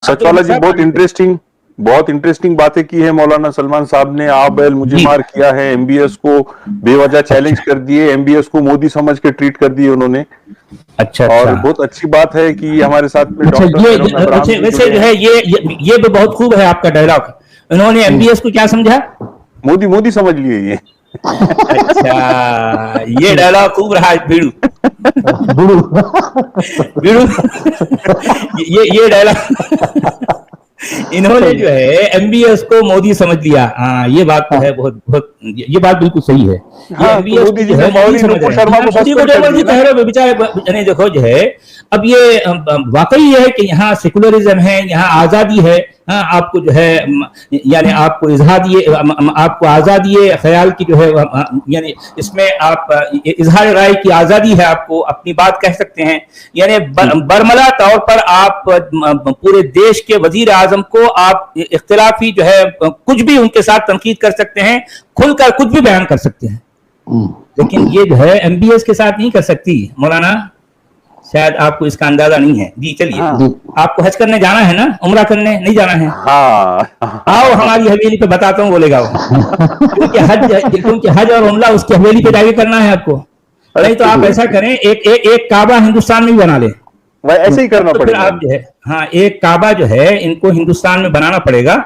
सचवाला जी बहुत इंटरेस्टिंग बातें की है मौलाना सलमान साहब ने। आप बैल मुझे मार किया है, एमबीएस को बेवजह चैलेंज कर दिए, एमबीएस को मोदी समझ के ट्रीट कर दिए उन्होंने। अच्छा और बहुत अच्छी बात है कि हमारे साथ में अच्छा, वैसे जो है ये भी बहुत खूब है आपका डायलॉग। उन्होंने एमबीएस को क्या समझा? मोदी समझ लिए ये। अच्छा, ये डायलॉग खूब रहा है बीड़ू ये डायलॉग इन्होंने जो है एमबीएस को मोदी समझ लिया। हाँ, ये बात तो है, बहुत बहुत ये बात बिल्कुल सही है। एमबीएस मोदी जी ने मौलवी नुपुर शर्मा को सस्पेंड कर दिया। बेचारे देखो जो है, अब ये वाकई है कि यहाँ सेकुलरिज्म है, यहाँ आजादी है। हाँ, आपको जो है यानी आपको आपको आजादी ख्याल की जो है, यानी इसमें आप इजहार राय की आजादी है, आपको अपनी बात कह सकते हैं। यानी बरमला तौर पर आप पूरे देश के वजीर आजम को आप इख्तिलाफी जो है कुछ भी उनके साथ तनकीद कर सकते हैं, खुलकर कुछ भी बयान कर सकते हैं, लेकिन ये जो है एमबीएस के साथ नहीं कर सकती। मौलाना, शायद आपको इसका अंदाजा नहीं है। जी चलिए, आपको हज करने जाना है ना, उम्रा करने नहीं जाना है? आओ हमारी हवेली पे, बताता हूँ, बोलेगा वो। क्योंकि हज और उम्रा उसकी हवेली पे जाके करना है आपको। नहीं तो आप ऐसा करें, एक काबा हिंदुस्तान में भी बना ले, ऐसे ही करना पड़ेगा। आप जो है, हाँ, एक काबा जो है इनको हिंदुस्तान में बनाना पड़ेगा,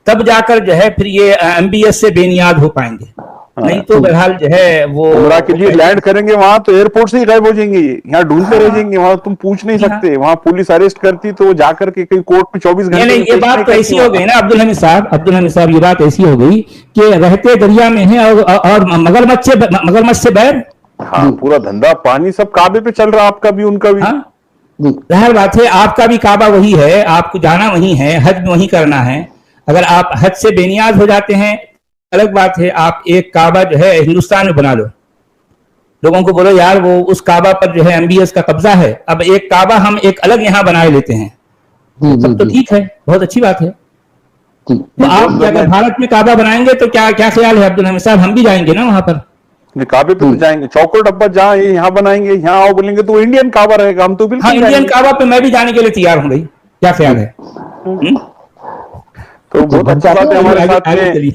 तब जाकर जो है फिर ये एमबीएस से बेनियाद हो पाएंगे। नहीं तो बहरहाल जो है वो उम्रा के लिए लैंड करेंगे वहां तो एयरपोर्ट से ही गायब हो जाएंगे, यहाँ ढूंढते रह जाएंगे, वहां तुम पूछ नहीं सकते। वहां पुलिस अरेस्ट करती तो जाकर के कहीं कोर्ट में 24 घंटे। ये बात तो ऐसी हो गई ना अब्दुल हमीद साहब, ये बात ऐसी हो गई कि रहते दरिया में है और मगरमच्छ से बैर। हाँ, पूरा धंधा पानी सब काबे पे चल रहा, आपका भी उनका भी। जाहिर बात है, आपका भी काबा वही है, आपको जाना वही है, हज वही करना है। अगर आप हज से बेनियाज हो जाते हैं अलग बात है, आप एक काबा जो है हिंदुस्तान में बना लो, लोगों को बोलो यार वो उस काबा पर जो है एमबीएस का कब्जा है, अब एक काबा हम एक अलग यहाँ बनाए लेते हैं, सब तो ठीक है, बहुत अच्छी बात है। तो आप अगर भारत में काबा बनाएंगे तो क्या क्या ख्याल है अब्दुल हमीद साहब? हम भी जाएंगे ना वहां पर, काबे पे जाएंगे, चौकोर डब्बा जहाँ यहाँ बनाएंगे, यहाँ आओ बोलेंगे तो इंडियन काबा रहेगा, हम तो बिल्कुल। हाँ, इंडियन काबा पे मैं भी जाने के लिए तैयार हूँ भाई, क्या ख्याल है? तो बहुत अच्छी बात है। हमारे साथ में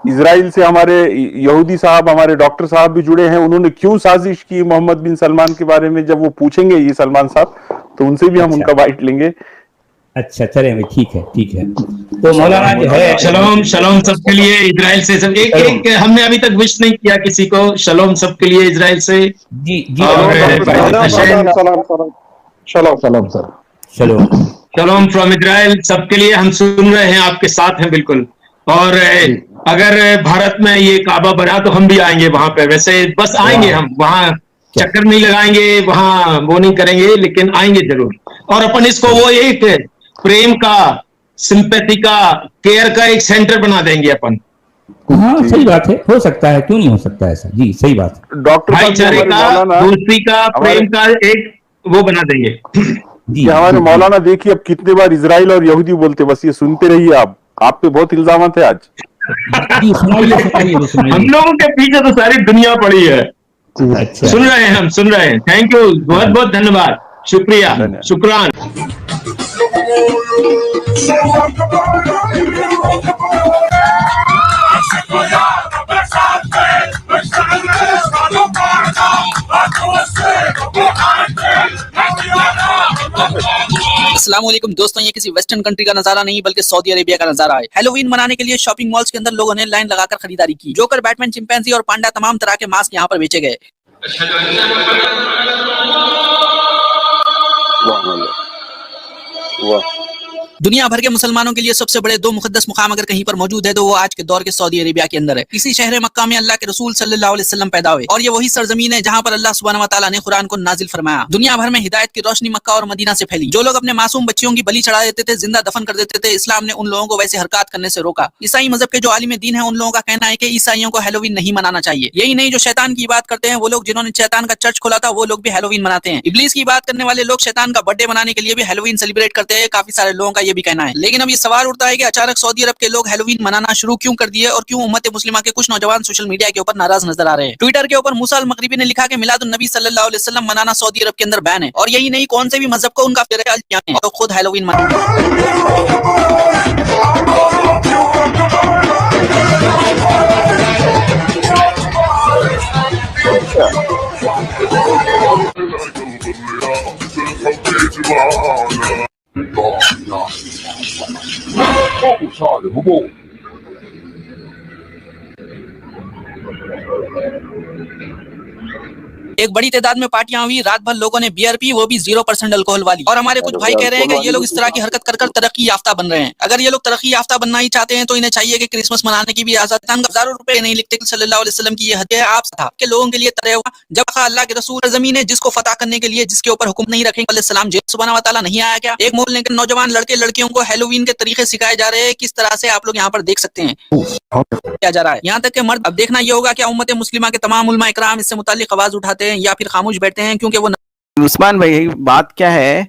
इजराइल से हमारे यहूदी साहब, हमारे डॉक्टर साहब भी जुड़े हैं। उन्होंने क्यों साजिश की मोहम्मद बिन सलमान के बारे में, जब वो पूछेंगे ये सलमान साहब, तो उनसे भी हम उनका बाइट लेंगे। अच्छा, चले भाई, ठीक है। तो मौलाना जो है, शलोम सबके लिए इजराइल से। सब एक हमने अभी तक विश नहीं किया किसी को। शलोम सबके लिए इजराइल से। जी सलाम सर। शलोम फ्रॉम इजराइल सबके लिए। हम सुन रहे हैं, आपके साथ हैं बिल्कुल। और अगर भारत में ये काबा बना तो हम भी आएंगे वहां पे। वैसे बस आएंगे, हम वहां चक्कर नहीं लगाएंगे, वहां वो नहीं करेंगे, लेकिन आएंगे जरूर। और अपन इसको वो एक प्रेम का, सिंपैथी का, केयर का एक सेंटर बना देंगे अपन। हाँ, सही बात है, हो सकता है, क्यों नहीं हो सकता ऐसा? जी सही बात है। डॉक्टर भाईचारे का, दोस्ती का, प्रेम का एक वो बना देंगे। जी हमारे मौलाना देखिए अब कितने बार इजराइल और यहूदी बोलते, बस ये सुनते रहिए। आप पे बहुत इल्जामात है आज। जी सुनाइए। हम लोगों के पीछे तो सारी दुनिया पड़ी है। अच्छा, सुन रहे हैं, हम सुन रहे हैं। थैंक यू, बहुत बहुत धन्यवाद, शुक्रिया, शुक्रान। अस्सलामुअलैकुम दोस्तों, ये किसी वेस्टर्न कंट्री का नजारा नहीं बल्कि सऊदी अरेबिया का नजारा है। हैलोवीन मनाने के लिए शॉपिंग मॉल्स के अंदर लोगों ने लाइन लगाकर खरीदारी की। जोकर, बैटमैन, चिंपैंजी और पांडा तमाम तरह के मास्क यहाँ पर बेचे गए। दुनिया भर के मुसलमानों के लिए सबसे बड़े दो मुकद्दस मुकाम अगर कहीं पर मौजूद है तो वो आज के दौर के सऊदी अरेबिया के अंदर है। इसी शहर मक्का में अल्लाह के रसूल सल्लल्लाहु अलैहि वसल्लम पैदा हुए और ये वही सरजमीन है जहाँ पर अल्लाह सुब्हानहू व तआला ने कुरान को नाजिल फरमाया। दुनिया भर में हिदायत की रोशनी मक्का और मदीना से फैली। जो लोग अपने मासूम बच्चियों की बलि चढ़ा देते थे, जिंदा दफन कर देते थे, इस्लाम ने उन लोगों को वैसे हरकत करने से रोका। ईसाई मजहब के जो आलिम दीन है उन लोगों का कहना है कि ईसाइयों को हैलोवीन नहीं मनाना चाहिए। यही नहीं, जो शैतान की बात करते हैं वो लोग, जिन्होंने शैतान का चर्च खोला था, वो लोग भी हैलोवीन मनाते हैं। इब्लीस की बात करने वाले लोग शैतान का बर्थडे मनाने के लिए भी हैलोवीन सेलिब्रेट करते हैं। काफी सारे लोगों का ये भी कहना है। लेकिन अब ये सवाल उठता है कि अचानक सऊदी अरब के लोग हैलोवीन मनाना शुरू क्यों कर दिए और क्यों उम्मत मुस्लिमा के कुछ नौजवान सोशल मीडिया के ऊपर नाराज नजर आ रहे हैं। ट्विटर के ऊपर मूसा अल मगरिबी ने लिखा कि मिलादुन नबी सल्लल्लाहु अलैहि वसल्लम मनाना सऊदी अरब के अंदर बैन है। और यही नहीं, कौन से भी मजहब को उनका तो खुद हैलोवीन मना एक बड़ी तादाद में पार्टियां हुई, रात भर लोगों ने बियर पी, वो भी 0% अल्कोहल वाली। और हमारे कुछ भाई कह रहे हैं कि ये लोग इस तरह की हरकत कर कर तरक्की याफ्ता बन रहे हैं। अगर ये लोग तरक्की याफ्ता बनना ही चाहते हैं तो इन्हें चाहिए कि क्रिसमस मनाने की भी आजादी। हम हजारों रुपए नहीं लिखते कि सल्लल्लाहु अलैहि वसल्लम की ये हत्या आप था के लोगों के लिए तरह हुआ जब अल्लाह के रसूल जमीन है जिसको फतह करने के लिए जिसके ऊपर हुक्म नहीं रखेंगे सलाम सुब्हानहू व तआला नहीं आया क्या? एक मोहल्ले के नौजवान लड़के लड़कियों को हैलोवीन के तरीके सिखाए जा रहे हैं, किस तरह से आप लोग यहाँ पर देख सकते हैं क्या जा रहा है। यहाँ तक कि मर्द, अब देखना ये होगा कि उम्मत मुस्लिमा के तमाम उलमा इकराम इससे मुताल्लिक आवाज उठाते हैं या फिर खामोश बैठते हैं, क्योंकि वो उस्मान भाई बात क्या है,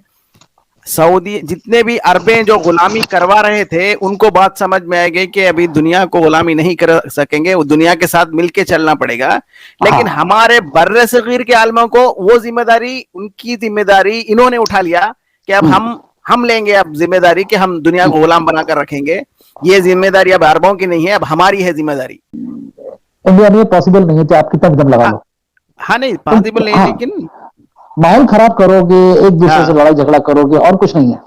सऊदी जितने भी अरबें जो गुलामी करवा रहे थे उनको बात समझ में आ गई कि अभी दुनिया को गुलामी नहीं कर सकेंगे, वो दुनिया के साथ मिलके चलना पड़ेगा। लेकिन हमारे बर्रे सगीर के आलमों को वो जिम्मेदारी, उनकी जिम्मेदारी इन्होंने उठा लिया कि अब हम लेंगे अब जिम्मेदारी कि हम दुनिया को गुलाम बनाकर रखेंगे। ये जिम्मेदारी अब अरबों की नहीं है, अब हमारी है जिम्मेदारी। इंडिया में पॉसिबल नहीं है, चाहे आप कितना दम लगा लो। हाँ नहीं पॉसिबल नहीं है, लेकिन माहौल खराब करोगे, एक दूसरे से लड़ाई झगड़ा करोगे, और कुछ नहीं है।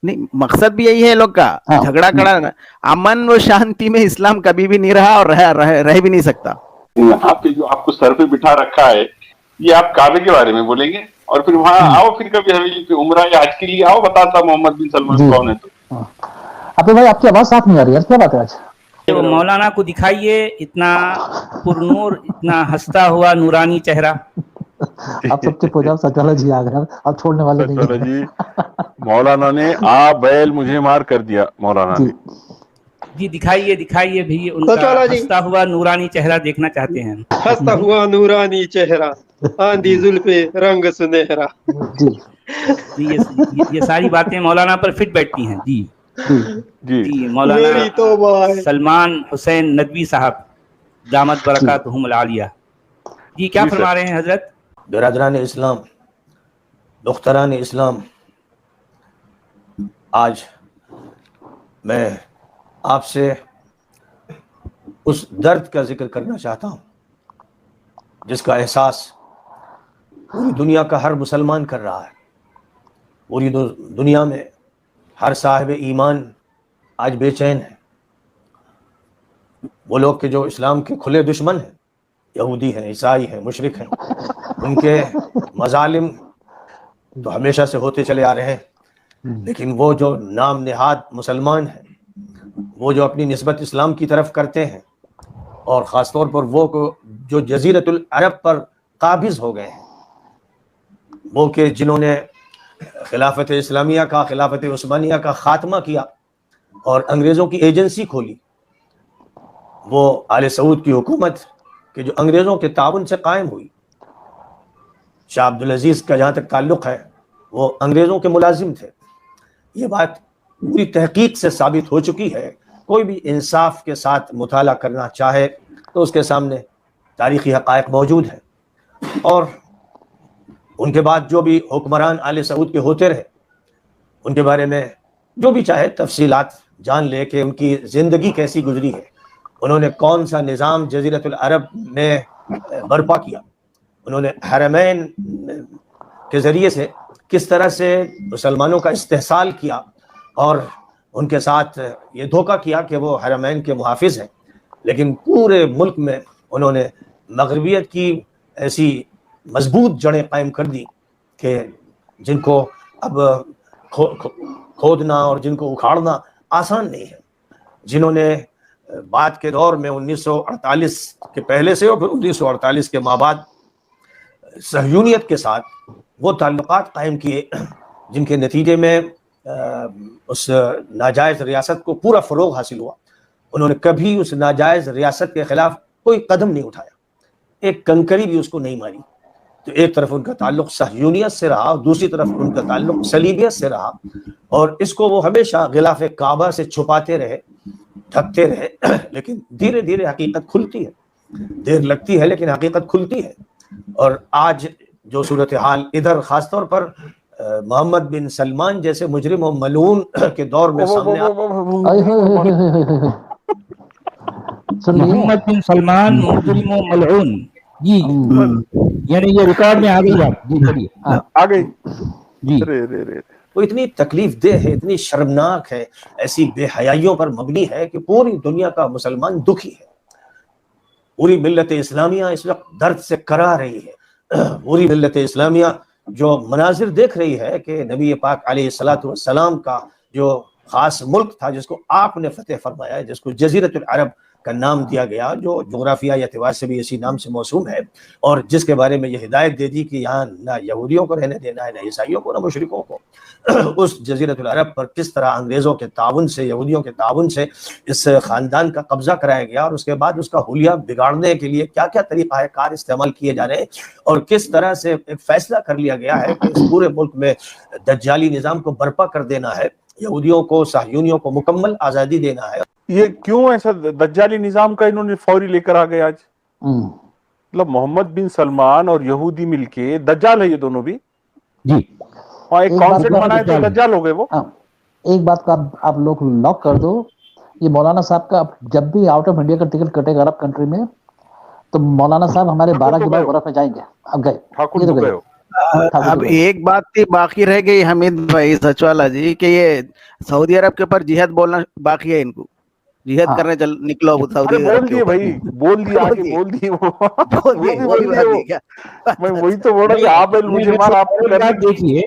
नहीं, मकसद भी यही है लोग का, झगड़ा कड़ा। अमन व शांति में इस्लाम कभी भी नहीं रहा और रह भी नहीं सकता। आपके जो आपको सर पे बिठा रखा है, ये आप काबे के बारे में बोलेंगे और फिर वहाँ आओ, फिर कभी हवेली पे उम्रा या हज के लिए आओ, बताता मोहम्मद बिन सलमान कौन है। तो अब भाई आपकी आवाज साफ नहीं आ रही है, क्या बात है आज? तो मौलाना को दिखाइए इतना पुरनूर, इतना हंसता हुआ नूरानी चेहरा। आप सब चुप हो जाओ, सचाला जी आ गए, अब छोड़ने वाले नहीं है जी। मौलाना ने बैल मुझे मार कर दिया। मौलाना ने जी दिखाइए भी उनका हंसता हुआ नूरानी चेहरा देखना चाहते हैं। हंसता हुआ नूरानी चेहरा, आंधी जुल्फे रंग सुनहरा। जी ये सारी बातें मौलाना पर फिट बैठती हैं। जी जी मौलाना सलमान हुसैन नदवी साहब दामत बरकातहुमुल आलिया जी क्या फरमा रहे हैं हजरत? बिरादरान इस्लाम, दुख्तरान इस्लाम, आज मैं आपसे उस दर्द का जिक्र करना चाहता हूँ जिसका एहसास पूरी दुनिया का हर मुसलमान कर रहा है। पूरी दुनिया में हर साहिब ईमान आज बेचैन है। वो लोग के जो इस्लाम के खुले दुश्मन हैं, यहूदी हैं, ईसाई हैं, मुशरिक हैं, उनके मजालिम तो हमेशा से होते चले आ रहे हैं, लेकिन वो जो नाम निहाद मुसलमान हैं, वो जो अपनी निस्बत इस्लाम की तरफ करते हैं, और ख़ास तौर पर वो को जो जज़ीरतुल अरब पर काबिज़ हो गए हैं, वो के जिन्होंने खिलाफत इस्लामिया का, खिलाफत उस्मानिया का ख़ात्मा किया और अंग्रेज़ों की एजेंसी खोली, वो आले सऊद की हुकूमत कि जो अंग्रेज़ों के ताउन से कायम हुई। शाह अब्दुल अजीज़ का जहाँ तक ताल्लुक़ है, वो अंग्रेज़ों के मुलाजिम थे। ये बात पूरी तहकीक से साबित हो चुकी है। कोई भी इंसाफ के साथ मुताला करना चाहे तो उसके सामने तारीख़ी हक़ाइक़ मौजूद है। और उनके बाद जो भी हुक्मरान आले सऊद के होते रहे, उनके बारे में जो भी चाहे तफसीलात जान ले कि उनकी ज़िंदगी कैसी गुजरी है, उन्होंने कौन सा निज़ाम जज़ीरतुल अरब में बर्पा किया, उन्होंने हरमैन के ज़रिए से किस तरह से मुसलमानों का इस्तेहसाल किया और उनके साथ ये धोखा किया कि वो हरमैन के मुहाफिज हैं, लेकिन पूरे मुल्क में उन्होंने मगरबियत की ऐसी मजबूत जड़ें कायम कर दी कि जिनको अब खोदना और जिनको उखाड़ना आसान नहीं है। जिन्होंने बाद के दौर में 1948 के पहले से और फिर 1948 के बाद सहयूनियत के साथ वो ताल्लुकात कायम किए जिनके नतीजे में उस नाजायज़ रियासत को पूरा फ़रोग़ हासिल हुआ। उन्होंने कभी उस नाजायज़ रियासत के ख़िलाफ़ कोई कदम नहीं उठाया, एक कंकरी भी उसको नहीं मारी। तो एक तरफ उनका ताल्लुक़ सहयूनियत से रहा और दूसरी तरफ उनका ताल्लुक़ सलीबियत से रहा, और इसको वो हमेशा गिलाफ़े काबा से छुपाते रहे, ढकते रहे। लेकिन धीरे धीरे हकीकत खुलती है, देर लगती है लेकिन हकीकत खुलती है। और आज जो सूरत हाल इधर ख़ास तौर पर मोहम्मद बिन सलमान जैसे मुजरिम और मलून के दौर में सामने मोहम्मद बिन सलमान मुजरिम और मलून जी, यानी ये रिकॉर्ड में आ गई बात। जी बोलिए। आ गई जी। रे وہ اتنی تکلیف دہ ہے، اتنی شرمناک ہے، ایسی بے حیائیوں پر مبنی ہے کہ پوری دنیا کا مسلمان دکھی ہے. پوری ملت اسلامیہ اس وقت درد سے کرا رہی ہے. پوری ملت اسلامیہ جو مناظر دیکھ رہی ہے کہ نبی پاک علیہ الصلوۃ والسلام کا جو خاص ملک تھا جس کو آپ نے فتح فرمایا، جس کو جزیرۃ العرب کا نام دیا گیا، جو جغرافیائی اعتبار سے بھی اسی نام سے موسوم ہے، اور جس کے بارے میں یہ ہدایت دے دی کہ یہاں نہ یہودیوں کو رہنے دینا ہے، نہ عیسائیوں کو، نہ مشرکوں کو. اس جزیرۃ العرب پر کس طرح انگریزوں کے تعاون سے، یہودیوں کے تعاون سے اس خاندان کا قبضہ کرایا گیا، اور اس کے بعد اس کا حلیہ بگاڑنے کے لیے کیا کیا طریقہ کار استعمال کیے جا رہے ہیں، اور کس طرح سے ایک فیصلہ کر لیا گیا ہے کہ اس پورے ملک میں دجالی نظام کو برپا کر دینا ہے، یہودیوں کو، صہیونیوں کو مکمل آزادی دینا ہے. یہ کیوں ایسا دجالی نظام کا انہوں نے فوری لے کر آ گئے آج؟ مطلب محمد بن سلمان اور یہودی مل کے دجال ہے یہ دونوں بھی جی اور ایک کانسیپٹ بنائے تو دجال ہو گئے وہ. ایک بات کا آپ لوگ لاک کر دو، یہ مولانا صاحب کا جب بھی آؤٹ آف انڈیا کا ٹکٹ کٹے گا عرب کنٹری میں تو مولانا صاحب ہمارے 12 کے بعد غرف میں جائیں گے. اب گئے ٹھاکر تو گئے ہو. اب ایک بات تھی باقی رہ گئی حمید بھائی سچوالا جی کہ یہ سعودی عرب کے اوپر جہاد بولنا باقی ہے، ان کو جہاد کرنے چل نکلو سعودی عرب بول دیے بھائی، بول دیے آگے بول دیے میں وہی تو بول رہا کہ آپ مجھے مار آپ کو کرنا. دیکھیے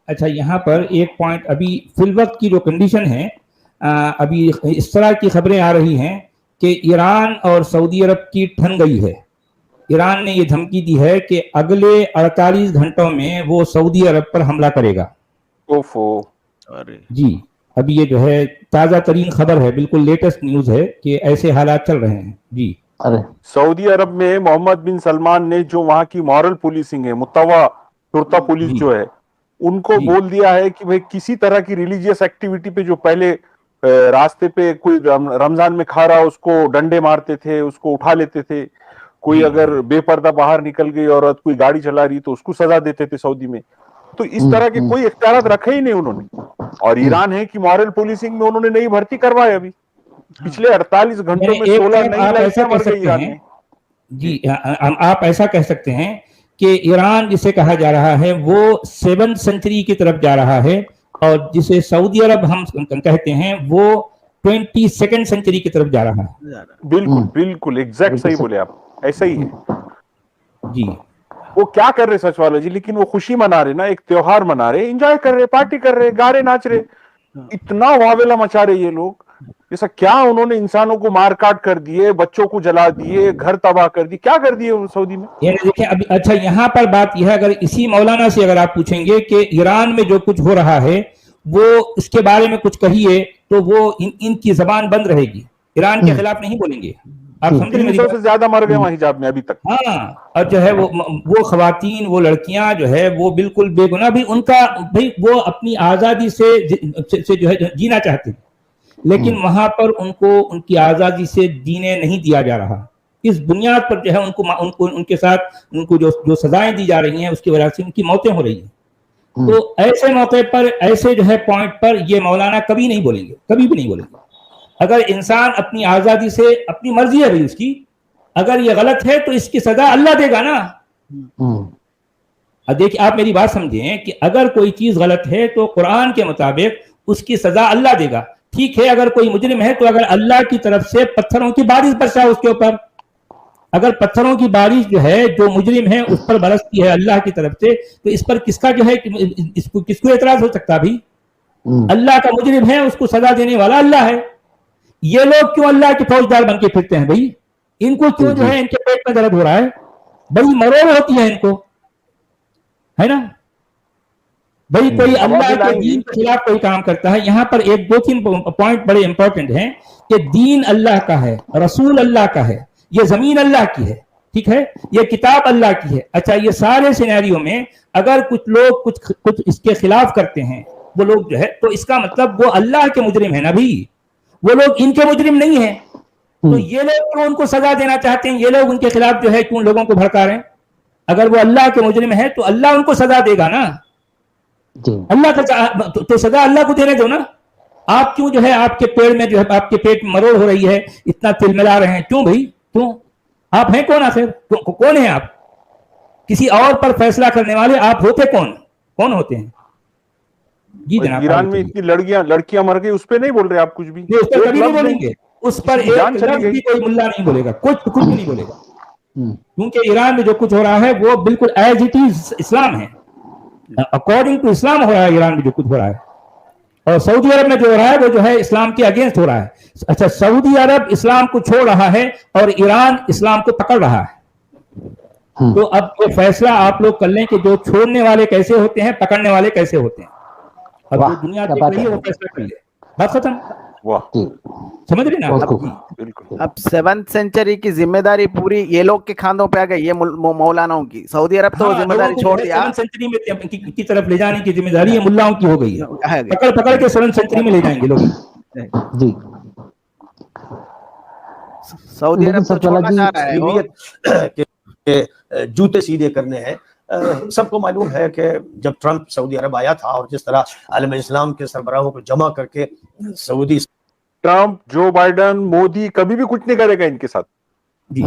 اچھا یہاں پر ایک پوائنٹ ابھی فی الوقت کی جو کنڈیشن ہے، ابھی اس طرح کی خبریں آ رہی ہیں کہ ایران اور سعودی عرب کی ٹھن گئی ہے. ایران نے یہ دھمکی دی ہے کہ اگلے 48 گھنٹوں میں وہ سعودی عرب پر حملہ کرے گا. جی ابھی یہ جو ہے تازہ ترین خبر ہے، بالکل لیٹسٹ نیوز ہے کہ ایسے حالات چل رہے ہیں. جی سعودی عرب میں محمد بن سلمان نے جو وہاں کی مورل پولیسنگ ہے، متوا شرطہ پولیس جو ہے، ان کو بول دیا ہے کہ بھئی کسی طرح کی ریلیجیس ایکٹیویٹی پہ جو پہلے راستے پہ کوئی رمضان میں کھا رہا اس کو ڈنڈے مارتے تھے، اس کو اٹھا لیتے تھے، کوئی اگر بے پردہ باہر نکل گئی عورت، کوئی گاڑی چلا رہی تو اس کو سزا دیتے تھے سعودی میں. تو اس طرح کے کوئی اختیارات رکھے ہی نہیں انہوں نے. اور ایران ہے کہ مورل پولیسنگ میں انہوں نے نئی بھرتی کروائے. ابھی پچھلے 48 گھنٹوں میں 16 نئی لڑکیاں مر گئی ایران میں. جی آپ ایسا کہہ سکتے ہیں کہ ایران جسے کہا جا رہا ہے وہ 7th سینچری کی طرف جا رہا ہے، اور جسے سعودی عرب ہم کہتے ہیں وہ 22nd سینچری کی طرف جا رہا ہے. بالکل بالکل ایگزیکٹ صحیح بولے آپ، ایسا ہی ہے. جی وہ کیا کر رہے سچ والا جی، لیکن وہ خوشی منا رہے نا، ایک تیوہار منا رہے، انجوائے کر رہے، پارٹی کر رہے، گا رہے، ناچ رہے. اتنا واویلا مچا رہے یہ لوگ، جیسا کیا انہوں نے انسانوں کو مار کاٹ کر دیے، بچوں کو جلا دیے، گھر تباہ کر دیے، کیا کر دیے سعودی میں. یعنی دیکھیں ابھی اچھا یہاں پر بات یہ ہے، اگر اسی مولانا سے اگر آپ پوچھیں گے کہ ایران میں جو کچھ ہو رہا ہے وہ اس کے بارے میں کچھ کہیے تو وہ ان کی زبان بند رہے گی، ایران کے خلاف نہیں بولیں گے. آپ سمجھ رہے ہیں 300 سے زیادہ مر گئے وہاں حجاب میں ابھی تک. ہاں اور جو ہے وہ خواتین، وہ لڑکیاں جو ہے وہ بالکل بے گناہ، بھی ان کا بھائی وہ اپنی آزادی سے جو ہے جینا چاہتے ہیں، لیکن وہاں پر ان کو ان کی آزادی سے جینے نہیں دیا جا رہا. اس بنیاد پر جو ہے ان کے ساتھ ان کو جو سزائیں دی جا رہی ہیں اس کی وجہ سے ان کی موتیں ہو رہی ہیں. تو ایسے موقع پر، ایسے جو ہے پوائنٹ پر یہ مولانا کبھی نہیں بولیں گے، کبھی بھی نہیں بولیں گے. اگر انسان اپنی آزادی سے، اپنی مرضی ہے بھائی اس کی، اگر یہ غلط ہے تو اس کی سزا اللہ دے گا نا. دیکھیں آپ میری بات سمجھیں کہ اگر کوئی چیز غلط ہے تو قرآن کے مطابق اس کی سزا اللہ دے گا. ٹھیک ہے اگر کوئی مجرم ہے تو اگر اللہ کی طرف سے پتھروں کی بارش برسا اس کے اوپر، اگر پتھروں کی بارش جو ہے جو مجرم ہے اس پر برستی ہے اللہ کی طرف سے، تو اس پر کس کا جو ہے کس کو اعتراض ہو سکتا بھی؟ اللہ کا مجرم ہے، اس کو سزا دینے والا اللہ ہے. یہ لوگ کیوں اللہ کے فوجدار بن کے پھرتے ہیں بھائی؟ ان کو کیوں جو ہے ان کے پیٹ میں درد ہو رہا ہے؟ بڑی مروڑ ہوتی ہے ان کو، ہے نا بھائی. کوئی اللہ کے دین کے خلاف کوئی کام کرتا ہے. یہاں پر ایک دو تین پوائنٹ بڑے امپورٹنٹ ہیں کہ دین اللہ کا ہے، رسول اللہ کا ہے، یہ زمین اللہ کی ہے، ٹھیک ہے، یہ کتاب اللہ کی ہے. اچھا یہ سارے سینیریو میں اگر کچھ لوگ کچھ اس کے خلاف کرتے ہیں وہ لوگ جو ہے، تو اس کا مطلب وہ اللہ کے مجرم ہیں نا بھائی، وہ لوگ ان کے مجرم نہیں ہیں. تو یہ لوگ کیوں ان کو سزا دینا چاہتے ہیں؟ یہ لوگ ان کے خلاف جو ہے کیوں لوگوں کو بھڑکا رہے ہیں؟ اگر وہ اللہ کے مجرم ہے تو اللہ ان کو سزا دے گا نا. اللہ کا تو سزا اللہ کو دینے دو نا. آپ کیوں جو ہے آپ کے پیڑ میں جو ہے آپ کے پیٹ میں مروڑ ہو رہی ہے، اتنا تل ملا رہے ہیں؟ کیوں بھائی؟ کیوں؟ آپ ہیں کون آخر؟ کون ہیں آپ؟ کسی اور پر فیصلہ کرنے والے آپ ہوتے کون ہوتے ہیں؟ جی جناب ایران میں اتنی لڑکیاں مر گئی، اس پہ نہیں بول رہے آپ کچھ بھی؟ اس پر کبھی نہیں بولیں گے، اس پر ایک جان چلی لفظ گئی۔ بھی کوئی ملا نہیں بولے گا، کچھ بھی نہیں بولے گا، کیونکہ ایران میں جو کچھ ہو رہا ہے وہ بالکل ایز اٹ از اسلام ہے، اکارڈنگ ٹو اسلام ہو رہا ہے ایران میں جو کچھ ہو رہا ہے، اور سعودی عرب میں جو ہو رہا ہے وہ جو ہے اسلام کے اگینسٹ ہو رہا ہے۔ اچھا، سعودی عرب اسلام کو چھوڑ رہا ہے اور ایران اسلام کو پکڑ رہا ہے، تو اب یہ فیصلہ آپ لوگ کر لیں کہ جو چھوڑنے والے کیسے ہوتے ہیں، پکڑنے والے کیسے ہوتے ہیں، اب جو دنیا دیکھ رہی ہے وہ فیصلہ کر لے، بات ختم۔ واہ، سمجھ رہے نا؟ بالکل۔ اب 7th سینچری کی ذمہ داری پوری یہ لوگ کے کھاندوں پہ آ گئی، یہ مولاناؤں کی۔ سعودی عرب تو ذمہ داری چھوڑ دیا، 7 سینچری میں کی طرف لے جانے کی ذمہ داری یہ ملاؤں کی ہو گئی ہے، پکڑ کے 7 سینچری میں لے جائیں گے لوگ۔ جی سعودی عرب تو چھوڑنا چاہ رہا ہے وہ۔ کے جوتے سیدھے کرنے ہیں۔ سب کو معلوم ہے کہ جب ٹرمپ سعودی عرب آیا تھا اور جس طرح عالم اسلام کے سربراہوں کو جمع کر کے سعودی، ٹرمپ، جو بائیڈن، مودی کبھی بھی کچھ نہیں کرے گا ان کے ساتھ، جی،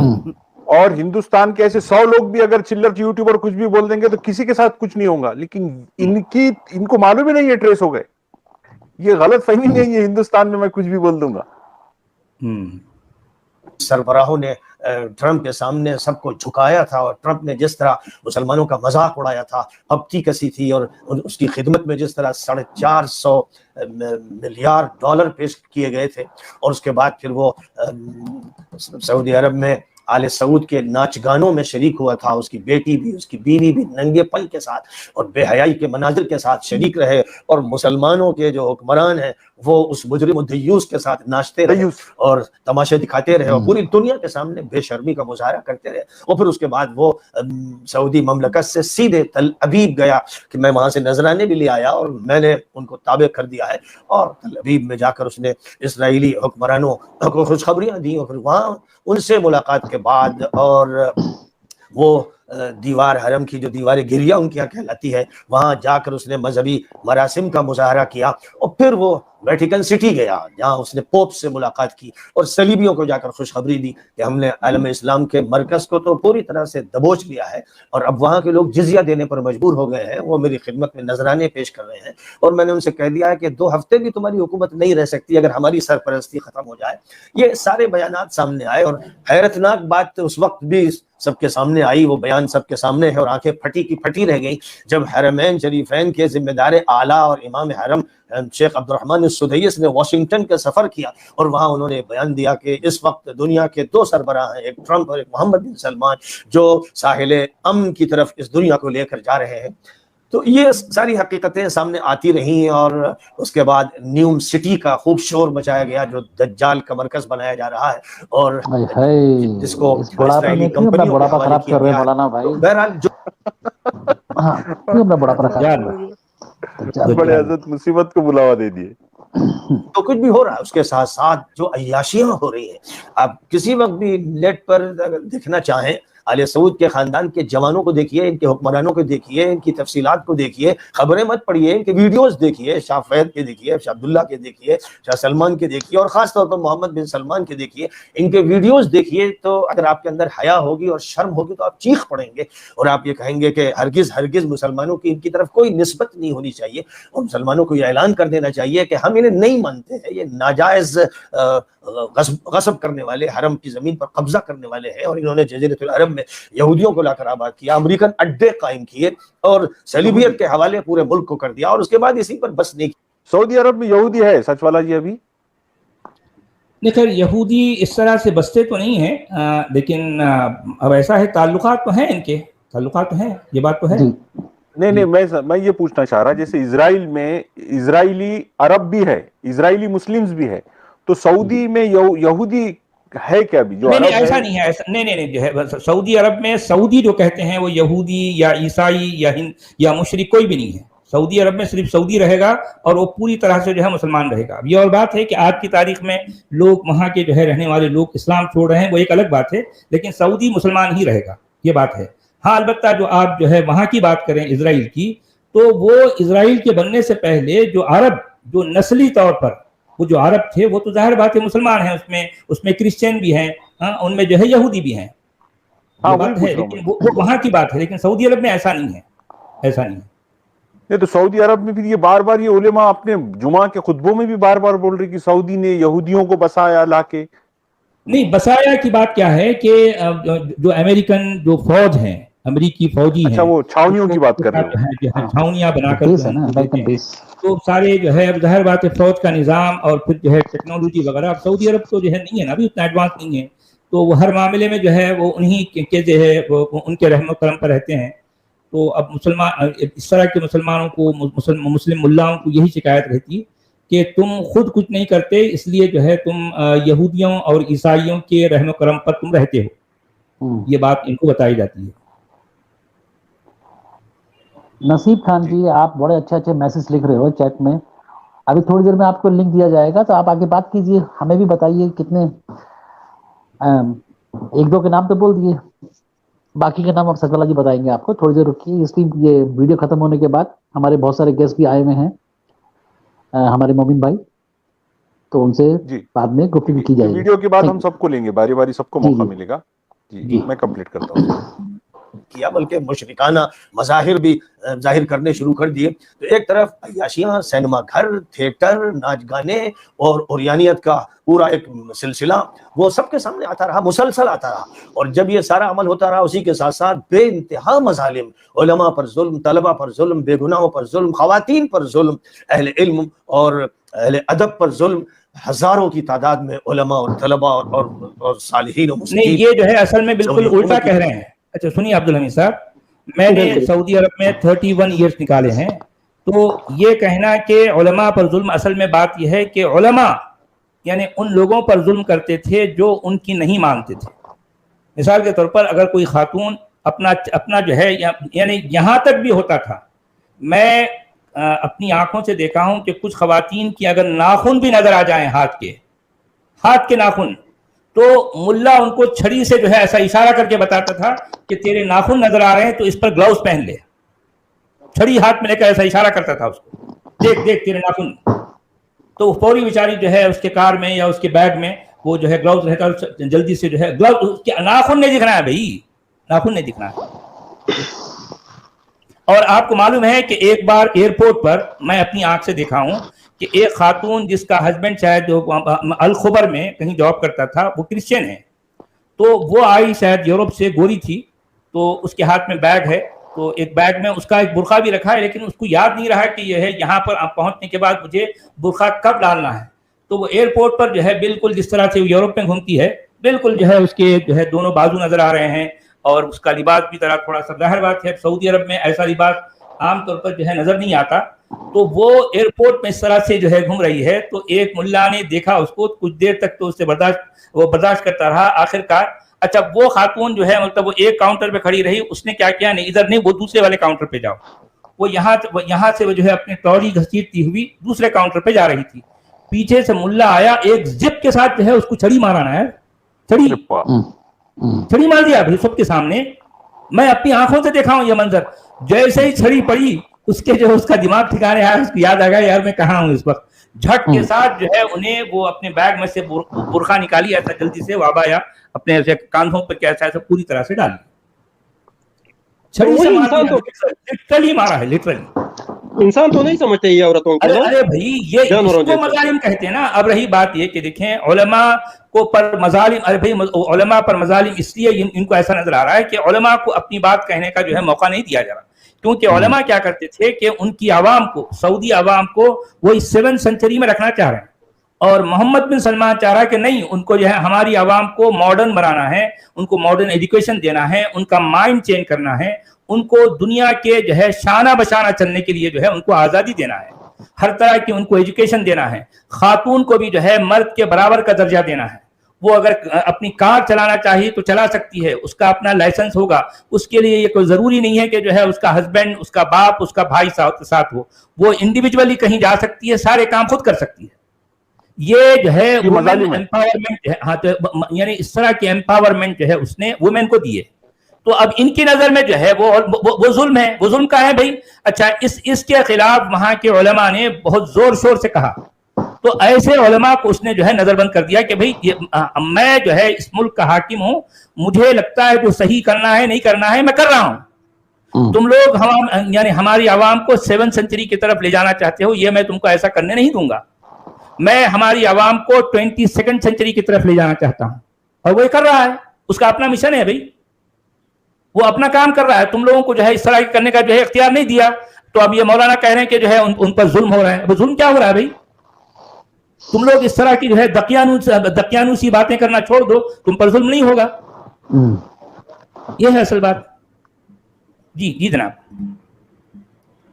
اور ہندوستان کے ایسے 100 لوگ بھی اگر چلر یوٹیوبر کچھ بھی بول دیں گے تو کسی کے ساتھ کچھ نہیں ہوگا، لیکن ان کو معلوم ہی نہیں ہے ٹریس ہو گئے، یہ غلط فہمی نہیں ہے ہندوستان میں کچھ بھی بول دوں گا۔ سربراہوں نے ٹرمپ کے سامنے سب کو جھکایا تھا، اور ٹرمپ نے جس طرح مسلمانوں کا مذاق اڑایا تھا، ہپتی کسی تھی، اور اس کی خدمت میں جس طرح 450 ملیارڈ ڈالر پیش کیے گئے تھے، اور اس کے بعد پھر وہ سعودی عرب میں آل سعود کے ناچ گانوں میں شریک ہوا تھا، اس کی بیٹی بھی، اس کی بیوی بھی ننگے پن کے ساتھ اور بے حیائی کے مناظر کے ساتھ شریک رہے، اور مسلمانوں کے جو حکمران ہیں وہ اس مجرم و دیوس کے ساتھ ناچتے رہے اور تماشے دکھاتے رہے، اور پوری دنیا کے سامنے بے شرمی کا مظاہرہ کرتے رہے۔ اور پھر اس کے بعد وہ سعودی مملکت سے سیدھے تل ابیب گیا کہ میں وہاں سے نذرانے بھی لے آیا اور میں نے ان کو تابع کر دیا ہے، اور تل ابیب میں جا کر اس نے اسرائیلی حکمرانوں کو خوشخبریاں دی، اور پھر وہاں ان سے ملاقات کے بعد، اور وہ دیوار حرم کی جو دیوار گریا ان کی یہاں کہلاتی ہے، وہاں جا کر اس نے مذہبی مراسم کا مظاہرہ کیا، اور پھر وہ ویٹیکن سٹی گیا جہاں اس نے پوپ سے ملاقات کی اور صلیبیوں کو جا کر خوشخبری دی کہ ہم نے عالم اسلام کے مرکز کو تو پوری طرح سے دبوچ لیا ہے، اور اب وہاں کے لوگ جزیہ دینے پر مجبور ہو گئے ہیں، وہ میری خدمت میں نذرانے پیش کر رہے ہیں، اور میں نے ان سے کہہ دیا ہے کہ 2 ہفتے بھی تمہاری حکومت نہیں رہ سکتی اگر ہماری سرپرستی ختم ہو جائے۔ یہ سارے بیانات سامنے آئے، اور حیرتناک بات اس وقت بھی سب کے سامنے آئی، وہ بیان سب کے سامنے ہے، اور آنکھیں پھٹی کی پھٹی رہ گئی جب حرمین شریفین کے ذمہ دار اعلیٰ اور امام حرم شیخ عبد الرحمن السدیس نے واشنگٹن کا سفر کیا، اور وہاں انہوں نے بیان دیا کہ اس وقت دنیا کے 2 سربراہ ہیں، ایک ٹرمپ اور ایک محمد بن سلمان، جو ساحل امن کی طرف اس دنیا کو لے کر جا رہے ہیں۔ تو یہ ساری حقیقتیں سامنے آتی رہیں، اور اس کے بعد نیوم سٹی کا خوب شور مچایا گیا جو دجال کا مرکز بنایا جا رہا ہے، اور جس کو اسرائیلی کمپنیوں کے حوالے کیا گیا ہے۔ بہرحال جو بڑے حضرت مصیبت کو بلاوا دے دیے۔ تو کچھ بھی ہو رہا ہے اس کے ساتھ ساتھ جو عیاشیاں ہو رہی ہیں، آپ کسی وقت بھی نیٹ پر اگر دیکھنا چاہیں، آل سعود کے خاندان کے جوانوں کو دیکھیے، ان کے حکمرانوں کو دیکھیے، ان کی تفصیلات کو دیکھیے، خبریں مت پڑھیے، ان کے ویڈیوز دیکھیے، شاہ فہد کے دیکھیے، شاہ عبداللہ کے دیکھیے، شاہ سلمان کے دیکھیے، اور خاص طور پر محمد بن سلمان کے دیکھیے، ان کے ویڈیوز دیکھیے، تو اگر آپ کے اندر حیا ہوگی اور شرم ہوگی تو آپ چیخ پڑیں گے، اور آپ یہ کہیں گے کہ ہرگز مسلمانوں کی ان کی طرف کوئی نسبت نہیں ہونی چاہیے، اور مسلمانوں کو یہ اعلان کر دینا چاہیے کہ ہم انہیں نہیں مانتے ہیں، یہ ناجائز غصب کرنے والے، حرم کی زمین پر قبضہ کرنے والے ہیں، اور انہوں نے جزیرۃ العرب میں یہودیوں کو لا کر آباد کیا، امریکن اڈے قائم کیے، اور صلیبیت کے حوالے پورے ملک کو کر دیا، اور اس کے بعد اسی پر بس نہیں کیا۔ سعودی عرب میں یہودی ہے سچ والا جی ابھی؟ خیر، یہودی اس طرح سے بستے تو نہیں ہیں، لیکن اب ایسا ہے، تعلقات تو ہیں، ان کے تعلقات تو ہیں، یہ بات تو ہے۔ نہیں، میں یہ پوچھنا چاہ رہا، جیسے اسرائیل میں اسرائیلی عرب بھی ہے، اسرائیلی مسلمز بھی ہے، تو سعودی میں یہودی ہے کیا بھی جو نہیں، ایسا نہیں ہے، نہیں، جو ہے سعودی عرب میں سعودی جو کہتے ہیں وہ یہودی یا عیسائی یا مشرک کوئی بھی نہیں ہے۔ سعودی عرب میں صرف سعودی رہے گا، اور وہ پوری طرح سے جو ہے مسلمان رہے گا۔ اب یہ اور بات ہے کہ آج کی تاریخ میں لوگ وہاں کے جو ہے رہنے والے لوگ اسلام چھوڑ رہے ہیں، وہ ایک الگ بات ہے، لیکن سعودی مسلمان ہی رہے گا، یہ بات ہے۔ ہاں، البتہ جو آپ جو ہے وہاں کی بات کریں اسرائیل کی، تو وہ اسرائیل کے بننے سے پہلے جو عرب، جو نسلی طور پر وہ جو عرب تھے، وہ تو ظاہر بات ہے مسلمان ہیں، اس میں کرسچین بھی ہیں، ان میں جو ہے یہودی بھی ہیں، یہ بات ہے، لیکن وہ وہاں کی بات ہے، لیکن سعودی عرب میں ایسا نہیں ہے، ایسا نہیں ہے۔ नहीं तो सऊदी अरब में भी ये बार बार ये उलेमा अपने जुमा के खुतबों में भी बार बार बोल रहे कि सऊदी ने यहूदियों को बसाया लाके। नहीं, बसाया की बात क्या है कि जो अमेरिकन जो फौज है, अमेरिकी फौजी अच्छा, हैं, वो छावनियों की बात कर रहे हो। जो है छावनियां बनाकर बेस है ना, अमेरिकन बेस। तो सारे जो है, अब जाहिर बात है फौज का निज़ाम और फिर जो है टेक्नोलॉजी वगैरह, अब सऊदी अरब तो जो है नहीं है ना, अभी उतना एडवांस नहीं है, तो वो हर मामले में जो है वो उन्हीं के जो है वो उनके रहम करम पर रहते हैं। तो अब मुसलमान, इस तरह के मुसलमानों को, मुस्लिम मुल्लाओं को यही शिकायत रहती कि तुम खुद कुछ नहीं करते, इसलिए जो है तुम यहूदियों और ईसाइयों के रहम करम पर तुम रहते हो, ये बात इनको बताई जाती है। नसीब खान जी, आप बड़े अच्छे अच्छे मैसेज लिख रहे हो चैट में। अभी थोड़ी देर में आपको लिंक दिया जाएगा, तो आप आगे बात कीजिए, हमें भी बताइए कितने, एक दो के नाम तो बोल दिए, बाकी के नाम अब सकला जी बताएंगे आपको। थोड़ी देर रुकिए, इसकी ये वीडियो खत्म होने के बाद हमारे बहुत सारे गेस्ट भी आए हुए हैं, हमारे मोमिन भाई, तो उनसे बाद में गुफ्तगू की जाएगी। वीडियो के बाद हम सबको लेंगे, बारी बारी सबको मौका मिलेगा। जी, मैं कंप्लीट करता हूँ। किया, बल्कि मुशरिकाना मज़ाहिर भी जाहिर करने शुरू कर दिए। तो एक तरफ अय्याशियाँ, सिनेमा घर, थिएटर, नाच गाने और उरियानियत का पूरा एक सिलसिला वो सबके सामने आता रहा, मुसलसल आता रहा। और जब ये सारा अमल होता रहा, उसी के साथ साथ बेइंतहा मज़ालिम, उलमा पर जुल्म, तलबा पर जुल्म, बेगुनाहों पर जुल्म, ख़वातीन पर जुल्म, अहले इल्म और अहले अदब पर जुल्म, हजारों की तादाद में उलमा और तलबा और सालिहीन और मुस्लिमीन। नहीं, ये जो है असल में बिल्कुल उल्टा कह रहे हैं। अच्छा सुनिए अब्दुल हमीद साहब, मैंने सऊदी अरब में 31 ईयर्स निकाले हैं, तो ये कहना कि उलमा पर जुल्म, असल में बात यह है कि उलमा यानी उन लोगों पर जुल्म करते थे जो उनकी नहीं मानते थे। मिसाल के तौर पर अगर कोई खातून अपना जो है, यानी यहाँ तक भी होता था, मैं अपनी आंखों से देखा हूं कि कुछ खवातीन की अगर नाखून भी नजर आ जाएं, हाथ के नाखून, तो मुल्ला उनको छड़ी से जो है ऐसा इशारा करके बताता था कि तेरे नाखून नजर आ रहे हैं तो इस पर ग्लव्स पहन ले। छड़ी हाथ में लेकर ऐसा इशारा करता था उसको, देख तेरे नाखून। तो फौरी बेचारी जो है उसके कार में या उसके बैग में वो जो है ग्लव्स रहकर जल्दी से जो है ग्लव्स, उसके नाखून नहीं दिखना है भाई, नाखून नहीं दिखना है। और आपको मालूम है कि एक बार एयरपोर्ट पर मैं अपनी आंख से देखा हूं कि एक खातून जिसका हस्बैंड शायद अल खुबर में कहीं जॉब करता था, वो क्रिश्चियन है, तो वो आई शायद यूरोप से, गोरी थी, तो उसके हाथ में बैग है, तो एक बैग में उसका एक बुर्का भी रखा है, लेकिन उसको याद नहीं रहा कि यह है यहाँ पर पहुंचने के बाद मुझे बुर्का कब डालना है। तो वो एयरपोर्ट पर जो है बिल्कुल जिस तरह से यूरोप में घूमती है, बिल्कुल जो है उसके जो है दोनों बाजू नजर आ रहे हैं, और उसका लिबास भी तरह थोड़ा सा, जाहिर बात है सऊदी अरब में ऐसा लिबास आमतौर पर जो है नजर नहीं आता। तो वो एयरपोर्ट में इस तरह से जो है घूम रही है, तो एक मुल्ला ने देखा उसको, कुछ देर तक तो उससे बर्दाश्त करता रहा। आखिरकार अच्छा वो खातून जो है मतलब वो एक काउंटर पे खड़ी रही, उसने क्या किया, नहीं इधर नहीं, वो दूसरे वाले काउंटर पे जाओ। वो यहाँ से वो जो है अपनी ट्रॉली घसीटती हुई दूसरे काउंटर पे जा रही थी। पीछे से मुल्ला आया, एक जिप के साथ जो है उसको छड़ी मारा है, छड़ी मार दिया भाई सबके सामने। मैं अपनी आंखों से देखा हूं ये मंजर। जैसे ही छड़ी पड़ी, उसके जो उसका दिमाग ठिकाने आया, उसको याद आ गया यार मैं कहाँ हूँ इस वक्त। झट के साथ जो है उन्हें वो अपने बैग में से बुर्खा निकाली, ऐसा जल्दी से वाबाया अपने कांधों पर कैसा ऐसा पूरी तरह से डाली। छड़ी से लिटरली मारा है, लिटरली। इंसान तो नहीं समझते ये औरतों को। अरे भाई ये इसको मजालिम कहते हैं ना। अब रही बात ये कि देखें उलमा को पर मजालिम, अरे भाई उलमा पर मजालिम इसलिए इनको ऐसा नजर आ रहा है कि उलमा को अपनी बात कहने का जो है मौका नहीं दिया जा रहा, क्योंकि उलमा क्या करते थे कि उनकी आवाम को, सऊदी आवाम को वो इस 7th सेंचुरी में रखना चाह रहे हैं, और मोहम्मद बिन सलमान चाह रहा है कि नहीं, उनको जो है हमारी आवाम को मॉडर्न बनाना है, उनको मॉडर्न एजुकेशन देना है, उनका माइंड चेंज करना है, उनको दुनिया के जो है शाना बशाना चलने के लिए जो है उनको आज़ादी देना है, हर तरह की उनको एजुकेशन देना है, खातून को भी जो है मर्द के बराबर का दर्जा देना है। वो अगर अपनी कार चलाना चाहिए तो चला सकती है, उसका अपना लाइसेंस होगा, उसके लिए ये कोई जरूरी नहीं है कि जो है उसका हस्बैंड, उसका बाप, उसका भाई साथ हो, वो इंडिविजुअली कहीं जा सकती है, सारे काम खुद कर सकती है। ये जो है वुमेन एम्पावरमेंट है। हाँ, तो यानी इस तरह की एम्पावरमेंट जो है उसने वुमेन को दी है। तो अब इनकी नजर में जो है वो जुल्म है। वो जुल्म का है भाई। अच्छा, इसके खिलाफ वहां के उलमा ने बहुत जोर शोर से कहा, तो ऐसे उलमा को उसने जो है नजरबंद कर दिया कि भाई मैं जो है इस मुल्क का हाकिम हूं, मुझे लगता है जो सही करना है, नहीं करना है, मैं कर रहा हूं। तुम लोग हम यानी हमारी आवाम को 7 सेंचुरी की तरफ ले जाना चाहते हो, ये मैं तुमको ऐसा करने नहीं दूंगा। मैं हमारी आवाम को 22nd सेंचुरी की तरफ ले जाना चाहता हूं, और वो कर रहा है, उसका अपना मिशन है भाई, वो अपना काम कर रहा है। तुम लोगों को जो है इस तरह करने का जो है इख्तियार नहीं दिया, तो अब ये मौलाना कह रहे हैं कि जो है उन पर जुल्म हो रहा है। अब जुल्म क्या हो रहा है भाई? तुम लोग इस तरह की जो है दकियानूसी बातें करना छोड़ दो, तुम पर जुल्म नहीं होगा। ये है असल बात। जी जी जनाब।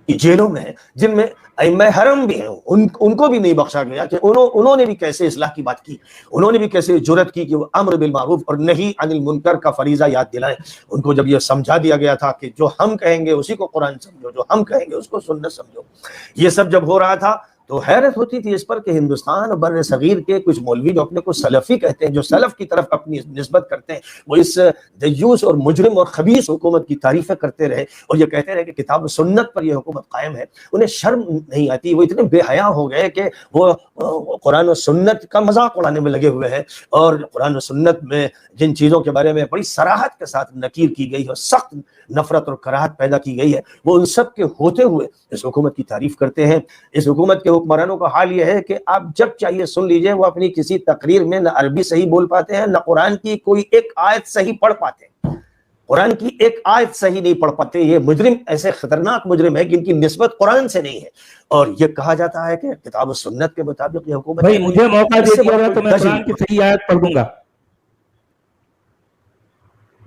जेलों में जिनमें अइम्मा हरम भी हैं, उनको भी नहीं बख्शा गया कि उन्होंने भी कैसे इस्लाह की बात की, उन्होंने भी कैसे जुर्रत की कि वो अम्र बिल मारूफ और नही अनिल मुनकर का फरीजा याद दिलाएं। उनको जब ये समझा दिया गया था कि जो हम कहेंगे उसी को कुरान समझो, जो हम कहेंगे उसको सुन्नत समझो, ये सब जब हो रहा था तो हैरत होती थी इस पर कि हिंदुस्तान और बर्र सगीर के कुछ मौलवी जो अपने को सलफी कहते हैं, जो सलफ की तरफ अपनी निस्बत करते हैं, वो इस दयूस और मुजरिम और खबीस हुकूमत की तारीफें करते रहे और ये कहते रहे कि किताब सुन्नत पर यह हुकूमत कायम है। उन्हें शर्म नहीं आती, वो इतने बेहया हो गए कि वो कुरान और सुन्नत का मजाक उड़ाने में लगे हुए हैं। और कुरान और सुन्नत में जिन चीज़ों के बारे में बड़ी सराहत के साथ नकीर की गई है, सख्त नफरत और कराहत पैदा की गई है, वो उन सब के होते हुए इस हुकूमत की तारीफ करते हैं। इस हुकूमत के हुक्मरानों का हाल यह है कि आप जब चाहिए सुन लीजिए, वो अपनी किसी तकरीर में न अरबी सही बोल पाते हैं, न कुरान की कोई एक आयत सही पढ़ पाते हैं, कुरान की एक आयत सही नहीं पढ़ पाते। ये मुजरिम ऐसे खतरनाक मुजरिम है कि इनकी निस्बत कुरान से नहीं है, और ये कहा जाता है कि किताब और सुन्नत के मुताबिक ये हुकूमत। भाई मुझे मौका दे दिया तो मैं कुरान की सही आयत पढ़ दूंगा।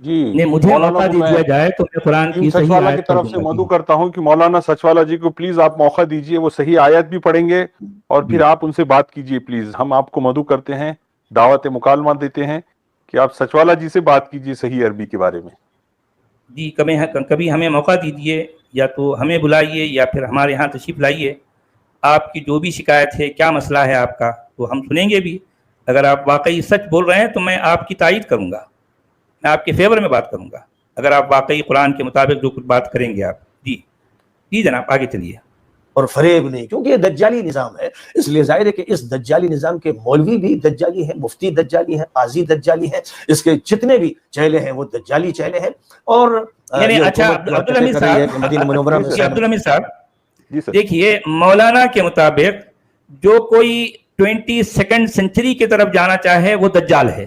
जी नहीं, मुझे मौका दे दिया जाए तो मैं कुरान की सही सचवाला की आयत पढ़ तरफ से दूंगा। मदू करता हूं कि मौलाना सचवाला जी को प्लीज आप मौका दीजिए, वो सही आयत भी पढ़ेंगे और फिर आप उनसे बात कीजिए प्लीज। हम आपको मदू करते हैं, दावत मुकालमा देते हैं कि आप सचवाला जी से बात कीजिए सही अरबी के बारे में। जी कभी हमें मौका दीजिए, या तो हमें बुलाइए या फिर हमारे यहाँ तशरीफ लाइए। आपकी जो भी शिकायत है, क्या मसला है आपका, तो हम सुनेंगे भी। अगर आप वाकई सच बोल रहे हैं तो मैं आपकी तायीद करूँगा, मैं आपके फेवर में बात करूँगा, अगर आप वाकई कुरान के मुताबिक जो कुछ बात करेंगे आप। जी जी जनाब, आगे चलिए। और फरेब नहीं, क्योंकि ये दज्जाली निज़ाम है, इसलिए जाहिर है कि इस दज्जाली निज़ाम के मौलवी भी दज्जाली है, मुफ्ती दज्जाली है, काजी दज्जाली है, इसके जितने भी चेले हैं वो दज्जाली चेले हैं। और अच्छा अब्दुल हमीद साहब, जी सर। देखिए मौलाना के मुताबिक जो कोई 22nd सेंचुरी की तरफ जाना चाहे वो दज्जाल है,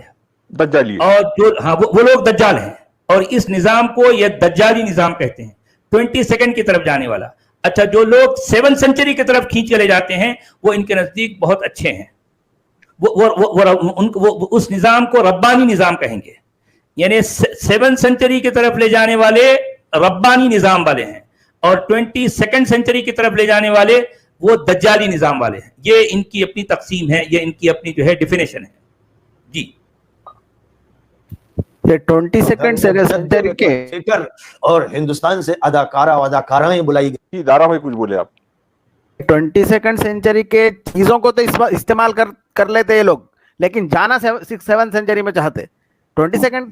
दज्जाली है। और जो वो लोग दज्जाल हैं, और इस निजाम को ये दज्जाली निजाम कहते हैं, 22nd की तरफ जाने वाला। अच्छा, जो लोग 7 सेंचुरी की तरफ खींच चले जाते हैं वो इनके नजदीक बहुत अच्छे हैं, वो उस निजाम को रब्बानी निजाम कहेंगे, यानी 7 सेंचुरी की तरफ ले जाने वाले रब्बानी निजाम वाले हैं, और 22nd सेंचुरी की तरफ ले जाने वाले वो दज्जाली निजाम वाले हैं। ये इनकी अपनी तकसीम है, ये इनकी अपनी जो है डेफिनेशन है। जी, ये 22nd सेंचुरी के फिकर और हिंदुस्तान से अदाकारा और अदाकाराएं बुलाई गई। दारा भाई कुछ बोले आप? 22nd सेंचुरी के चीजों को तो इस्तेमाल कर लेते ये लोग, लेकिन जाना 7 सेंचुरी में चाहते। 22nd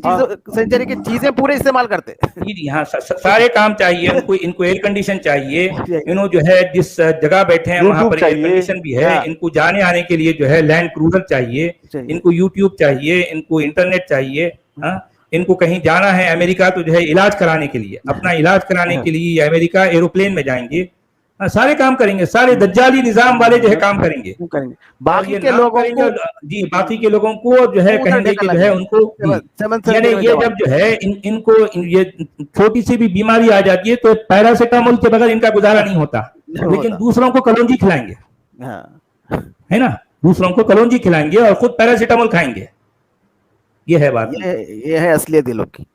सेंचुरी की चीजें पूरे इस्तेमाल करते। जी जी हाँ, सारे काम चाहिए इनको एयर कंडीशन चाहिए, इन्हों जो है जिस जगह बैठे हैं वहां पर एयर कंडीशन भी है, इनको जाने आने के लिए जो है लैंड क्रूजर चाहिए, इनको यूट्यूब चाहिए, इनको इंटरनेट चाहिए। हाँ, इनको कहीं जाना है अमेरिका तो जो है इलाज कराने के लिए, अपना इलाज कराने के लिए अमेरिका एरोप्लेन में जाएंगे। हाँ, सारे काम करेंगे, सारे दज्जाली निजाम वाले जो है काम करेंगे। बाकी के लोगों को जी, बाकी के लोगों को जो है कहेंगे कि जो है उनको, यानी ये जब जो है इनको ये छोटी सी भी बीमारी आ जाती है तो पैरासिटामोल के बगैर इनका गुजारा नहीं होता, लेकिन दूसरों को कलौंजी खिलाएंगे, है ना, दूसरों को कलौंजी खिलाएंगे और खुद पैरासिटामोल खाएंगे। ये है बात, ये है असलियत लोग की।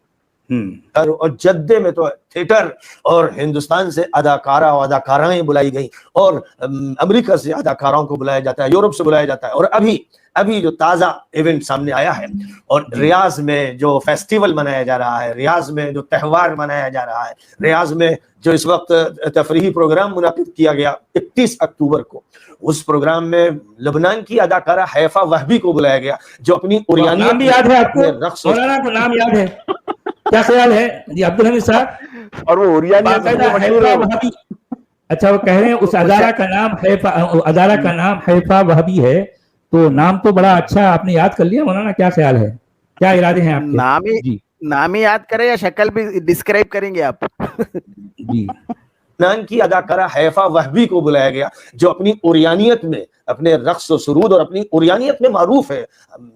और जद्दे में तो थिएटर और हिंदुस्तान से अदाकारा और अदाकाराएं बुलाई गई, और अमेरिका से अदाकाराओं को बुलाया जाता है, यूरोप से बुलाया जाता है। और अभी जो ताज़ा इवेंट सामने आया है, और रियाज में जो फेस्टिवल मनाया जा रहा है, रियाज में जो त्यौहार मनाया जा रहा है, रियाज में जो इस वक्त तफरीही प्रोग्राम मुनाकिद किया गया 31 अक्टूबर को, उस प्रोग्राम में लबनान की अदाकारा हैफा वहबी को बुलाया गया, जो अपनी उरियानियत नाम भी याद है आपको? मौलाना को नाम याद है? क्या ख्याल है जी अब्दुल हमीद साहब? और वो उरियानियत अच्छा, वो कह रहे हैं उस अदारा का नाम हैफा वहबी है, तो नाम तो बड़ा अच्छा आपने याद कर लिया मौलाना, क्या ख्याल है, क्या इरादे हैं आपके? नाम ही याद करें या शक्ल भी डिस्क्राइब करेंगे आप? जी लबनान की अदाकारा हैफा वहबी को बुलाया गया, जो अपनी उरियानियत में, अपने रक्स और सुरूद और अपनी उरियानियत में मारूफ है,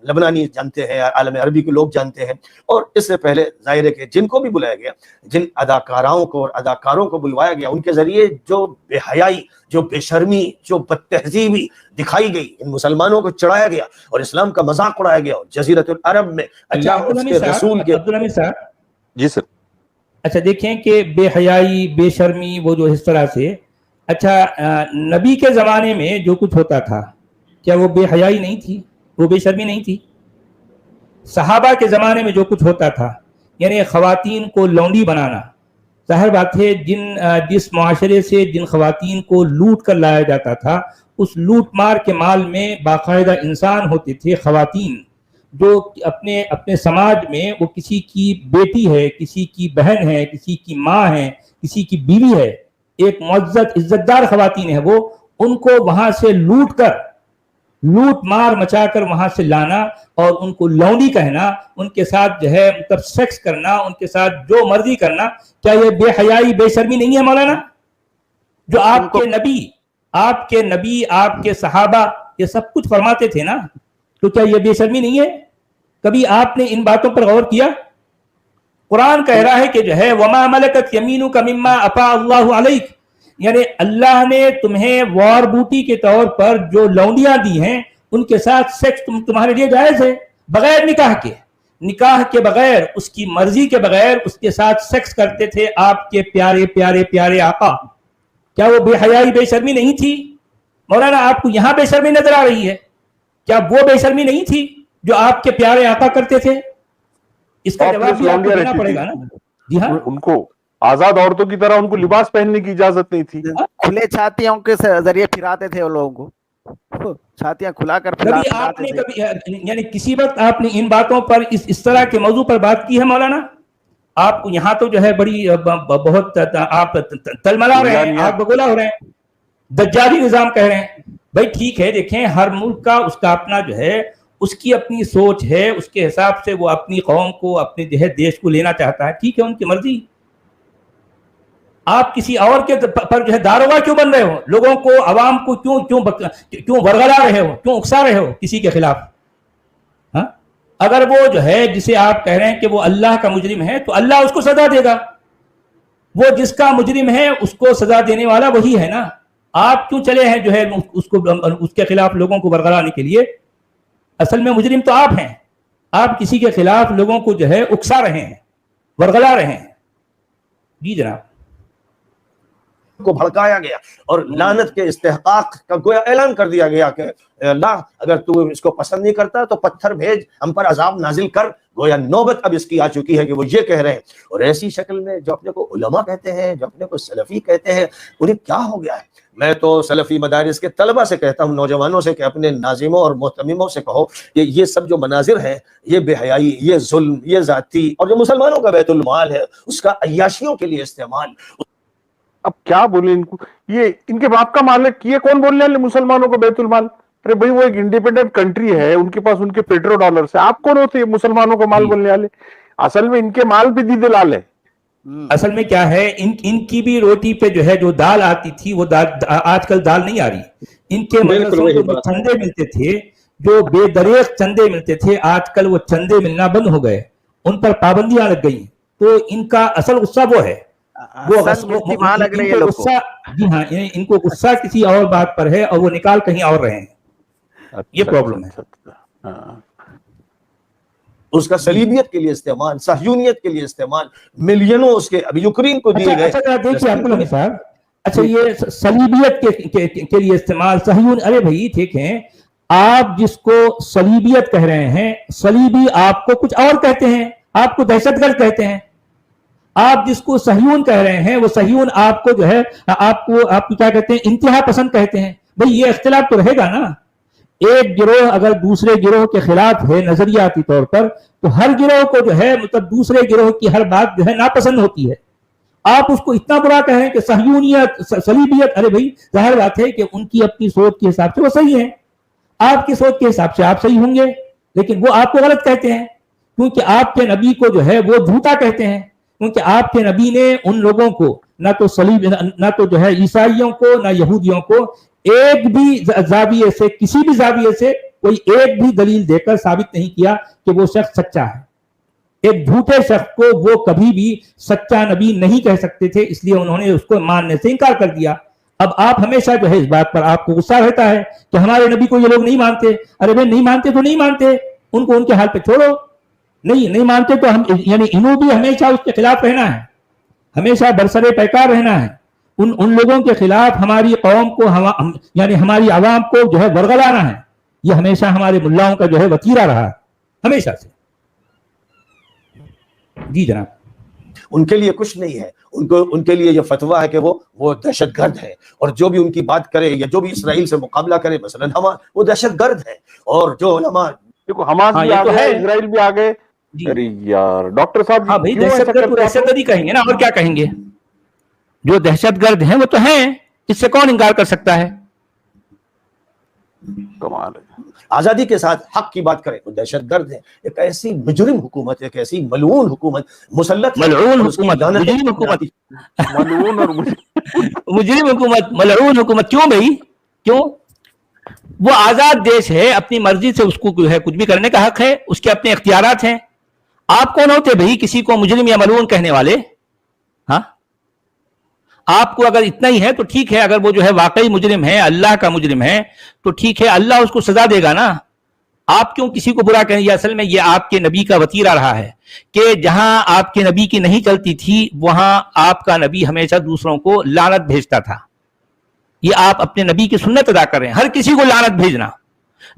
लबनानी जानते हैं, आलम अरबी के लोग जानते हैं। और इससे पहले जाहिर है कि जिनको भी बुलाया गया, जिन अदाकाराओं को और अदाकारों को बुलवाया गया, उनके जरिए जो बेहयाई, जो बेशर्मी, जो बदतहजीबी दिखाई गई, इन मुसलमानों को चढ़ाया गया और इस्लाम का मजाक उड़ाया गया। और जजीरतुल अरब में अल्लाह और उसके रसूल के अब्दुल हमीद साहब, जी सर। अच्छा देखें कि बेहयाई, बेशर्मी, वो जो इस तरह से, अच्छा नबी के ज़माने में जो कुछ होता था, क्या वो बेहयाई नहीं थी, वो बेशर्मी नहीं थी? सहाबा के ज़माने में जो कुछ होता था, यानी ख़वातीन को लौंडी बनाना, ज़ाहिर बात है जिस मुआशरे से जिन ख़वातीन को लूट कर लाया जाता था, उस लूट मार के माल में बाकायदा इंसान होते थे, ख़वातीन जो अपने अपने समाज में वो किसी की बेटी है, किसी की बहन है, किसी की माँ है, किसी की बीवी है, एक मुअज़्ज़त इज्जतदार ख़वातीन है, वो उनको वहां से लूट मार मचा कर वहां से लाना और उनको लौंडी कहना, उनके साथ जो है मतलब सेक्स करना, उनके साथ जो मर्जी करना, क्या ये बेहयाई, बेशर्मी नहीं है मौलाना? जो आपके नबी, आपके सहाबा ये सब कुछ फरमाते थे ना, तो क्या ये बेशर्मी नहीं है? कभी आपने इन बातों पर गौर किया? कुरान कह रहा है कि जो है वमा मलकत यमीनुका मिम्मा अफा अल्लाहु अलैक, यानी अल्लाह ने तुम्हें वॉर बूटी के तौर पर जो लौंडियां दी हैं, उनके साथ सेक्स तुम्हारे लिए जायज है, बगैर निकाह के बगैर, उसकी मर्जी के बगैर उसके साथ सेक्स करते थे आपके प्यारे प्यारे प्यारे आका। क्या वो बेहयाई, बेशर्मी नहीं थी? मौलाना आपको यहां बेशर्मी नजर आ रही है, क्या वो बेशर्मी नहीं थी जो आपके प्यारे आका करते थे? इसका जवाब भी आपको देना पड़ेगा ना। जी हाँ, उनको आजाद औरतों की तरह उनको लिबास पहनने की इजाजत नहीं थी। खुले छातियों के जरिए फिराते थे वो लोगों को, छातियां खुलाकर कभी आपने कभी यानी किसी वक्त आपने इन बातों पर इस तरह के मौजू पर बात की है मौलाना? आपको यहाँ तो जो है बड़ी बहुत आप तलमला रहे हैं, आग बगोला हो रहे हैं, दज्जाली निजाम कह रहे हैं। भाई ठीक है, देखें हर मुल्क का उसका अपना जो है उसकी अपनी सोच है, उसके हिसाब से वो अपनी कौम को, अपने जो है देश को लेना चाहता है, ठीक है, उनकी मर्जी। आप किसी और के पर जो है दारोगा क्यों बन रहे हो? लोगों को, आवाम को क्यों वरगला रहे हो, क्यों उकसा रहे हो किसी के खिलाफ? हाँ, अगर वो जो है जिसे आप कह रहे हैं कि वो अल्लाह का मुजरिम है, तो अल्लाह उसको सजा देगा। वो जिसका मुजरिम है उसको सजा देने वाला वही है ना। आप क्यों चले हैं जो है उसको, उसके खिलाफ लोगों को बरगलाने के लिए? असल में मुजरिम तो आप हैं, आप किसी के खिलाफ लोगों को जो है उकसा रहे हैं, वरगला रहे हैं। जी जनाब, को भड़काया गया और लानत के इस्तेहकाक का गोया ऐलान कर दिया गया कि अल्लाह अगर तू इसको पसंद नहीं करता तो पत्थर भेज, हम पर अजाब नाजिल कर। गोया नौबत अब इसकी आ चुकी है कि वो ये कह रहे हैं। और ऐसी शक्ल में जो अपने को उलमा कहते हैं, जो अपने को सलफी कहते हैं, उन्हें क्या हो गया है? मैं तो सलफी मदारिस के तलबा से कहता हूँ, नौजवानों से, कि अपने नाजिमों और मोहतमिमों से कहो कि ये सब जो मनाजिर हैं, ये बेहयाई, ये जुल्म, ये जाती, और जो मुसलमानों का बैतुल माल है उसका अय्याशियों के लिए इस्तेमाल। अब क्या बोले इनको, ये इनके बाप का माल है, ये कौन बोलने वाले मुसलमानों को बैतुल माल? अरे भाई वो एक इंडिपेंडेंट कंट्री है, उनके पास उनके पेट्रो डॉलर से, आप कौन होते हैं मुसलमानों को माल बोलने वाले? असल में इनके माल पे दीदे लाल है। असल में क्या है, इनकी भी रोटी पे जो है जो दाल आती थी, वो दाल आजकल दाल नहीं आ रही। इनके मदरसों को जो चंदे मिलते थे, जो बेदरेक चंदे मिलते थे, आजकल वो चंदे मिलना बंद हो गए, उन पर पाबंदियां लग गई। तो इनका असल गुस्सा वो है, वो गुस्सा, जी हाँ, इनको गुस्सा किसी और बात पर है और वो निकाल कहीं और रहे हैं। ये प्रॉब्लम है। उसका सलीबियत के लिए इस्तेमाल, सहयूनियत के लिए इस्तेमाल, मिलियनों उसके अभी यूक्रेन को दिए गए। अच्छा देखिए अब्दुल हमीद साहब, अच्छा ये सलीबियत के लिए इस्तेमाल, सहयून, अरे भाई ठीक है, आप जिसको सलीबियत कह रहे हैं, सलीबी आपको कुछ और कहते हैं, आपको दहशतगर्द कहते हैं। आप जिसको सहयून कह रहे हैं, वो सहयून आपको जो है आपको क्या कहते हैं, इंतहा पसंद कहते हैं। भाई ये इख्तिलाफ तो रहेगा ना। एक गिरोह अगर दूसरे गिरोह के खिलाफ है नजरियाती तौर पर, तो हर गिरोह को जो है मतलब दूसरे गिरोह की हर बात जो है नापसंद होती है। आप उसको इतना बुरा कहें कि सहयूनियत, सलीबियत, अरे भाई जाहिर बात है कि उनकी अपनी सोच के हिसाब से वो सही है, आपकी सोच के हिसाब से आप सही होंगे, लेकिन वो आपको गलत कहते हैं, क्योंकि आपके नबी को जो है वो झूठा कहते हैं। क्योंकि आपके नबी ने उन लोगों को ना तो सलीब ना तो जो है ईसाइयों को ना यहूदियों को एक भी जाविये से किसी भी जाविये से कोई एक भी दलील देकर साबित नहीं किया कि वो शख्स सच्चा है। एक झूठे शख्स को वो कभी भी सच्चा नबी नहीं कह सकते थे, इसलिए उन्होंने उसको मानने से इनकार कर दिया। अब आप हमेशा जो है इस बात पर आपको गुस्सा रहता है कि हमारे नबी को ये लोग नहीं मानते। अरे भाई नहीं मानते तो नहीं मानते, उनको उनके हाल पे छोड़ो। नहीं मानते तो हम यानी इन्हों भी हमेशा उसके खिलाफ रहना है, हमेशा बरसरे पैकार रहना है। उन लोगों के खिलाफ हमारी कौम को यानी हमारी आवाम को जो है वरगलाना है। ये हमेशा हमारे मुल्लाओं का जो है वतीरा रहा हमेशा से। जी जनाब। उनके लिए कुछ नहीं है, उनके लिए ये फतवा है कि वो दहशतगर्द है, और जो भी उनकी बात करे या जो भी इसराइल से मुकाबला करे मसलन हमास, वो दहशतगर्द है। और जो उलमा देखो हमास भी आ गए, इजराइल भी आ गए। अरे यार डॉक्टर साहब, हाँ भाई दहशतगर्द ही कहेंगे ना, और क्या कहेंगे। जो दहशतगर्द हैं वो तो हैं, इससे कौन इनकार कर सकता है। कमाल है। आजादी के साथ हक की बात करें, वो दहशतगर्द है। एक ऐसी मुजरिम हुकूमत, एक ऐसी मलऊन हुकूमत, मुसल्लत मलऊन हुकूमत, मुजरिम हुकूमत, मलऊन और मुजरिम हुकूमत, मलऊन हुकूमत। क्यों भाई, क्यों? वो आजाद देश है, अपनी मर्जी से उसको जो है कुछ भी करने का हक है, उसके अपने इख्तियारात हैं। आप कौन होते भाई किसी को मुजरिम या मलऊन कहने वाले? हाँ, आपको अगर इतना ही है तो ठीक है, अगर वो जो है वाकई मुजरिम है, अल्लाह का मुजरिम है, तो ठीक है, अल्लाह उसको सजा देगा ना। आप क्यों किसी को बुरा कहें? असल में ये आपके नबी का वतीरा रहा है कि जहां आपके नबी की नहीं चलती थी वहां आपका नबी हमेशा दूसरों को लानत भेजता था। ये आप अपने नबी की सुन्नत अदा कर रहे हैं, हर किसी को लानत भेजना,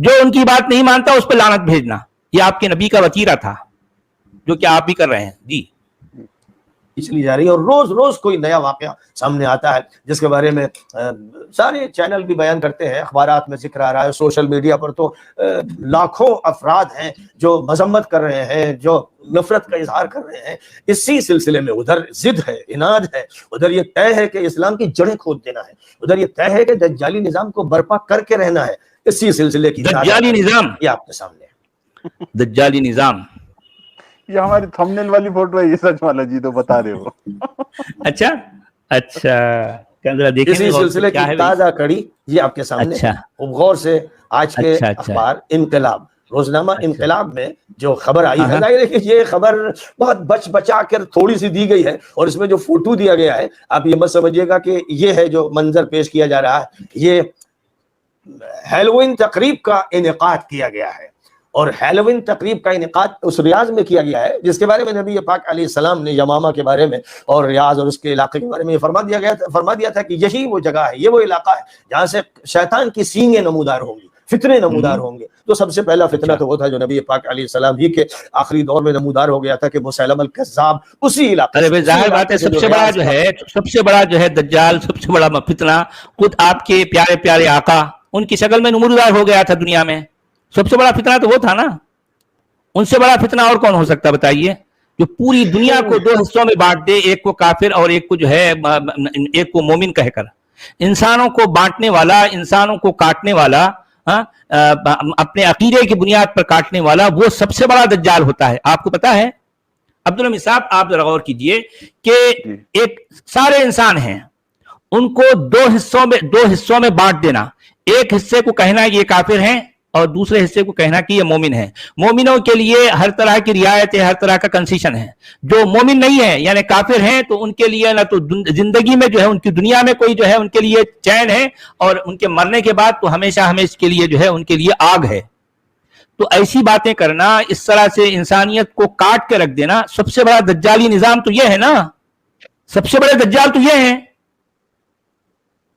जो उनकी बात नहीं मानता उस पर लानत भेजना, ये आपके नबी का वतीरा था, जो कि आप भी कर रहे हैं। जी चली जा रही है, और रोज रोज कोई नया वाकया सामने आता है जिसके बारे में सारे चैनल भी बयान करते हैं, अखबारात में जिक्र आ रहा है, सोशल मीडिया पर तो लाखों अफराद हैं जो मजम्मत कर रहे हैं, जो नफरत का इजहार कर रहे हैं। इसी सिलसिले में उधर जिद है, इनाद है, उधर ये तय है कि इस्लाम की जड़ें खोद देना है, उधर ये तय है कि दज्जाली निजाम को बर्पा करके रहना है। इसी सिलसिले की दज्जाली निजाम ये आपके सामने, दज्जाली निजाम। ये हमारी थंबनेल वाली फोटो है, ये सच वाला जी तो बता रहे हो। अच्छा, इसी सिलसिले की ताजा कड़ी ये आपके सामने। अच्छा, गौर से आज के अखबार इनकलाब, रोजनामा इनकलाब में जो खबर आई है, जाहिर है कि ये खबर बहुत बचा कर थोड़ी सी दी गई है, और इसमें जो फोटो दिया गया है, आप ये मत समझिएगा कि ये है जो मंजर पेश किया जा रहा है, ये हैलोवीन तकरीब का इनेकाद किया गया है। और हैलोवीन तकरीब का इनेकाद उस रियाज में किया गया है जिसके बारे में नबी पाक अलैहिस्सलाम ने यमामा के बारे में और रियाज और उसके इलाके के बारे में फरमा दिया था कि यही वो जगह है, ये वो इलाका है जहां से शैतान की सींगें नमूदार होंगी, फितने नमूदार होंगे। तो सबसे पहला फितना तो वो था जो नबी पाक अलैहिस्सलाम ही के आखिरी दौर में नमूदार हो गया था कि मुसैलम अल कज़्ज़ाब उसी इलाके। अरे जाहिर बात है, सबसे बड़ा जो है दज्जाल, सबसे बड़ा फितना खुद आपके प्यारे प्यारे आका उनकी शक्ल में नमूदार हो गया था दुनिया में। सबसे बड़ा फितना तो वो था ना, उनसे बड़ा फितना और कौन हो सकता बताइए, जो पूरी दुनिया को दो हिस्सों में बांट दे, एक को काफिर और एक को जो है एक को मोमिन कहकर, इंसानों को बांटने वाला, इंसानों को काटने वाला, अपने अकीदे की बुनियाद पर काटने वाला, वो सबसे बड़ा दज्जाल होता है। आपको पता है अब्दुल हमीद साहब, आप जरा गौर कीजिए कि एक सारे इंसान हैं, उनको दो हिस्सों में बांट देना, एक हिस्से को कहना ये काफिर हैं और दूसरे हिस्से को कहना कि ये मोमिन है। मोमिनों के लिए हर तरह की रियायत है, हर तरह का कंसेशन है। जो मोमिन नहीं है यानी काफिर हैं, तो उनके लिए ना तो जिंदगी में जो है उनकी दुनिया में कोई जो है उनके लिए चैन है, और उनके मरने के बाद तो हमेशा हमेशा के लिए जो है उनके लिए आग है। तो ऐसी बातें करना, इस तरह से इंसानियत को काट के रख देना, सबसे बड़ा दज्जाली निजाम तो यह है ना, सबसे बड़े दज्जाल तो यह है।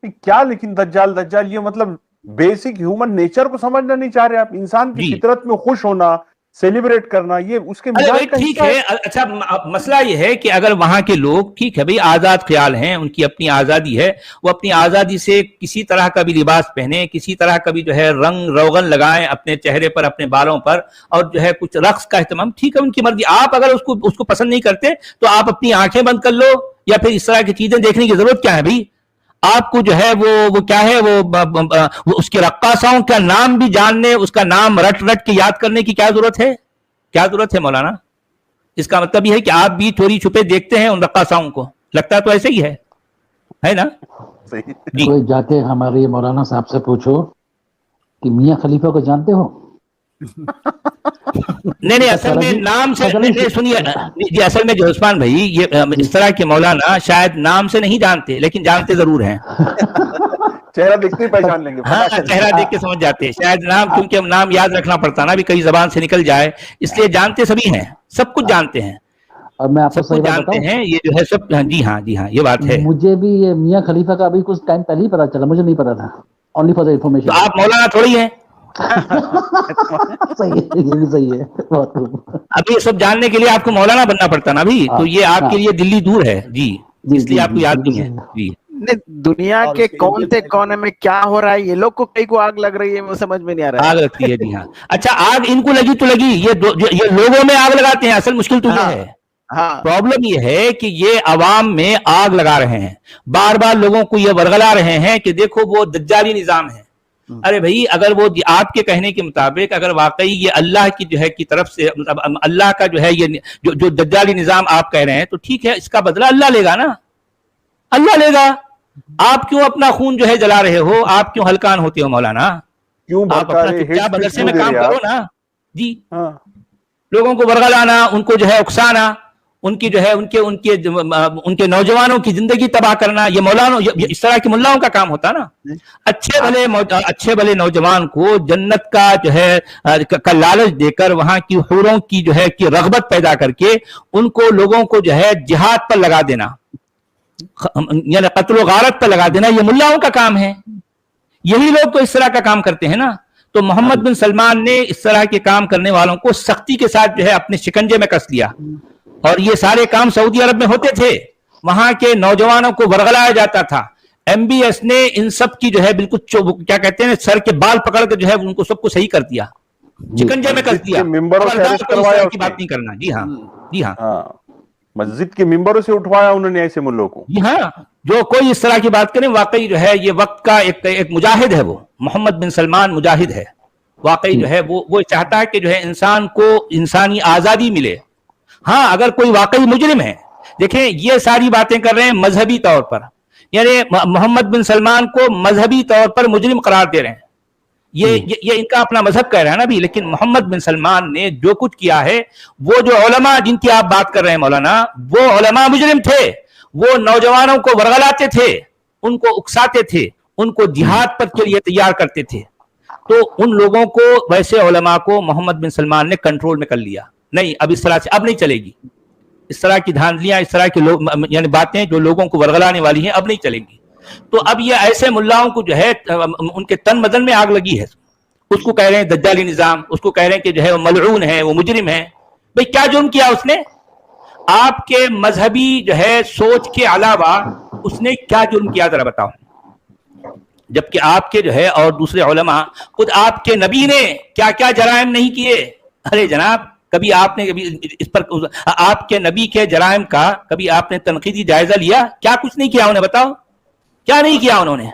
क्या लेकिन दज्जाल ये मतलब बेसिक ह्यूमन नेचर को समझना नहीं चाह रहे आप, इंसान की फितरत में खुश होना, सेलिब्रेट करना, ये उसके मिजाज का ठीक है। अच्छा, मसला ये है कि अगर वहां के लोग, ठीक है भाई, आजाद ख्याल हैं, उनकी अपनी आजादी है, वो अपनी आजादी से किसी तरह का भी लिबास पहने, किसी तरह का भी जो है रंग रोगन लगाएं अपने चेहरे पर, अपने बालों पर, और जो है कुछ रक्स का इस्तेमाल, ठीक है, उनकी मर्जी। आप अगर उसको पसंद नहीं करते तो आप अपनी आंखें बंद कर लो, या फिर इस तरह की चीजें देखने की जरूरत क्या है भाई। आपको जो है वो क्या है, वो उसके रक्कासाओं का नाम भी जानने, उसका नाम रट के याद करने की क्या जरूरत है, क्या जरूरत है मौलाना? इसका मतलब ये है कि आप भी चोरी छुपे देखते हैं उन रक्कासाओं को, लगता तो ऐसे ही है ना? सही। जी। कोई जाके हमारे मौलाना साहब से पूछो कि मियाँ खलीफा को जानते हो? नहीं, असल में नाम से नहीं, सुनिए जी, असल में जो उस्मान भाई, ये इस तरह के मौलाना शायद नाम से नहीं जानते, लेकिन जानते जरूर हैं। चेहरा देखते ही पहचान लेंगे। हाँ, चेहरा देख के समझ जाते हैं शायद नाम, क्योंकि अब नाम याद रखना पड़ता ना, भी कई जबान से निकल जाए, इसलिए जानते सभी हैं, सब कुछ जानते हैं, और मैं आपको सब सही कुछ बात जानते बताऊं, हैं, ये जो है सब। जी हाँ, ये बात है। मुझे भी ये मियाँ खलीफा का अभी कुछ टाइम पहले ही पता चला, मुझे नहीं पता था, ओनली फॉर द तो इन्फॉर्मेशन। आप मौलाना थोड़ी हैं। सही है, ये भी सही है, बहुत खूब। अब ये सब जानने के लिए आपको मौलाना बनना पड़ता ना भी, तो ये आपके लिए दिल्ली दूर है जी, इसलिए आपको याद नहीं है जी। नहीं, दुनिया के कौन से कोने में क्या हो रहा है, ये लोग को कई को आग लग रही है, वो समझ में नहीं आ रहा है। आग लगती है, जी हाँ। अच्छा, आग इनको लगी तो लगी, ये लोगों में आग लगाते हैं, असल मुश्किल तो ये है, हाँ, प्रॉब्लम ये है कि ये अवाम में आग लगा रहे हैं, बार बार लोगों को ये वर्गला रहे हैं कि देखो वो दज्जाली निजाम है। अरे भाई, अगर वो आपके कहने के मुताबिक अगर वाकई ये अल्लाह की जो है की तरफ से, मतलब अल्लाह का जो है ये जो दज्जाली निजाम आप कह रहे हैं, तो ठीक है, इसका बदला अल्लाह लेगा ना, अल्लाह लेगा। आप क्यों अपना खून जो है जला रहे हो, आप क्यों हलकान होते हो मौलाना? क्यों आप भड़का अपना रहे, चुपचाप hate मदरसे speech में क्यों काम दे रहे करो आप? ना जी। हाँ। लोगों को वर्गलाना, उनको जो है उकसाना, उनकी जो है उनके नौजवानों की जिंदगी तबाह करना, ये मौलाना, इस तरह के मुल्लाओं का काम होता ना। अच्छे भले नौजवान को जन्नत का जो है का लालच देकर, वहां की हूरों की जो है कि रगबत पैदा करके उनको लोगों को जो है जिहाद पर लगा देना, यानी कत्ल गारत पर लगा देना, ये मुल्लाओं का काम है। यही लोग तो इस तरह का काम करते हैं ना। तो मोहम्मद बिन सलमान ने इस तरह के काम करने वालों को सख्ती के साथ जो है अपने शिकंजे में कस लिया, और ये सारे काम सऊदी अरब में होते थे, वहां के नौजवानों को वर्गलाया जाता था। एमबीएस ने इन सब की जो है बिल्कुल क्या कहते हैं, सर के बाल पकड़ कर जो है उनको सबको सही कर दिया, शिकंजे में कस दिया, मेंबरों से अरेस्ट करवाया, की बात नहीं करना। जी हाँ, जी हाँ, हाँ, मस्जिद के मिंबरों से उठवाया उन्होंने ऐसे मुल्लों को। जी हाँ, जो कोई इस तरह की बात करे, वाकई जो है ये वक्त का एक मुजाहिद है, वो मोहम्मद बिन सलमान मुजाहिद है, वाकई जो है वो चाहता है कि जो है इंसान को इंसानी आजादी मिले। हाँ, अगर कोई वाकई मुजरिम है, देखें ये सारी बातें कर रहे हैं मजहबी तौर पर, यानी मोहम्मद बिन सलमान को मजहबी तौर पर मुजरिम करार दे रहे हैं, ये इनका अपना मजहब कह रहा है ना भी। लेकिन मोहम्मद बिन सलमान ने जो कुछ किया है, वो जो उलमा जिनकी आप बात कर रहे हैं मौलाना, वो उलमा मुजरिम थे, वो नौजवानों को वर्गलाते थे, उनको उकसाते थे, उनको जिहाद पर के लिए तैयार करते थे। तो उन लोगों को, वैसे उलमा को मोहम्मद बिन सलमान ने कंट्रोल में कर लिया। नहीं, अब इस तरह से अब नहीं चलेगी, इस तरह की धांधलियां, इस तरह के लोग यानी बातें जो लोगों को वर्गलाने वाली हैं, अब नहीं चलेंगी। तो अब ये ऐसे मुल्लाओं को जो है उनके तन बदन में आग लगी है, उसको कह रहे हैं दज्जाली निजाम, उसको कह रहे हैं कि जो है वो मलऊन है, वो मुजरिम है। भाई क्या जुर्म किया उसने? आपके मजहबी जो है सोच के अलावा उसने क्या जुर्म किया, जरा बताओ। जबकि आपके जो है और दूसरे उलमा, खुद आपके नबी ने क्या क्या जराइम नहीं किए। अरे जनाब, कभी आपने इस पर आपके नबी के जराइम का कभी आपने तनकीदी जायजा लिया? क्या कुछ नहीं किया उन्हें, बताओ क्या नहीं किया उन्होंने?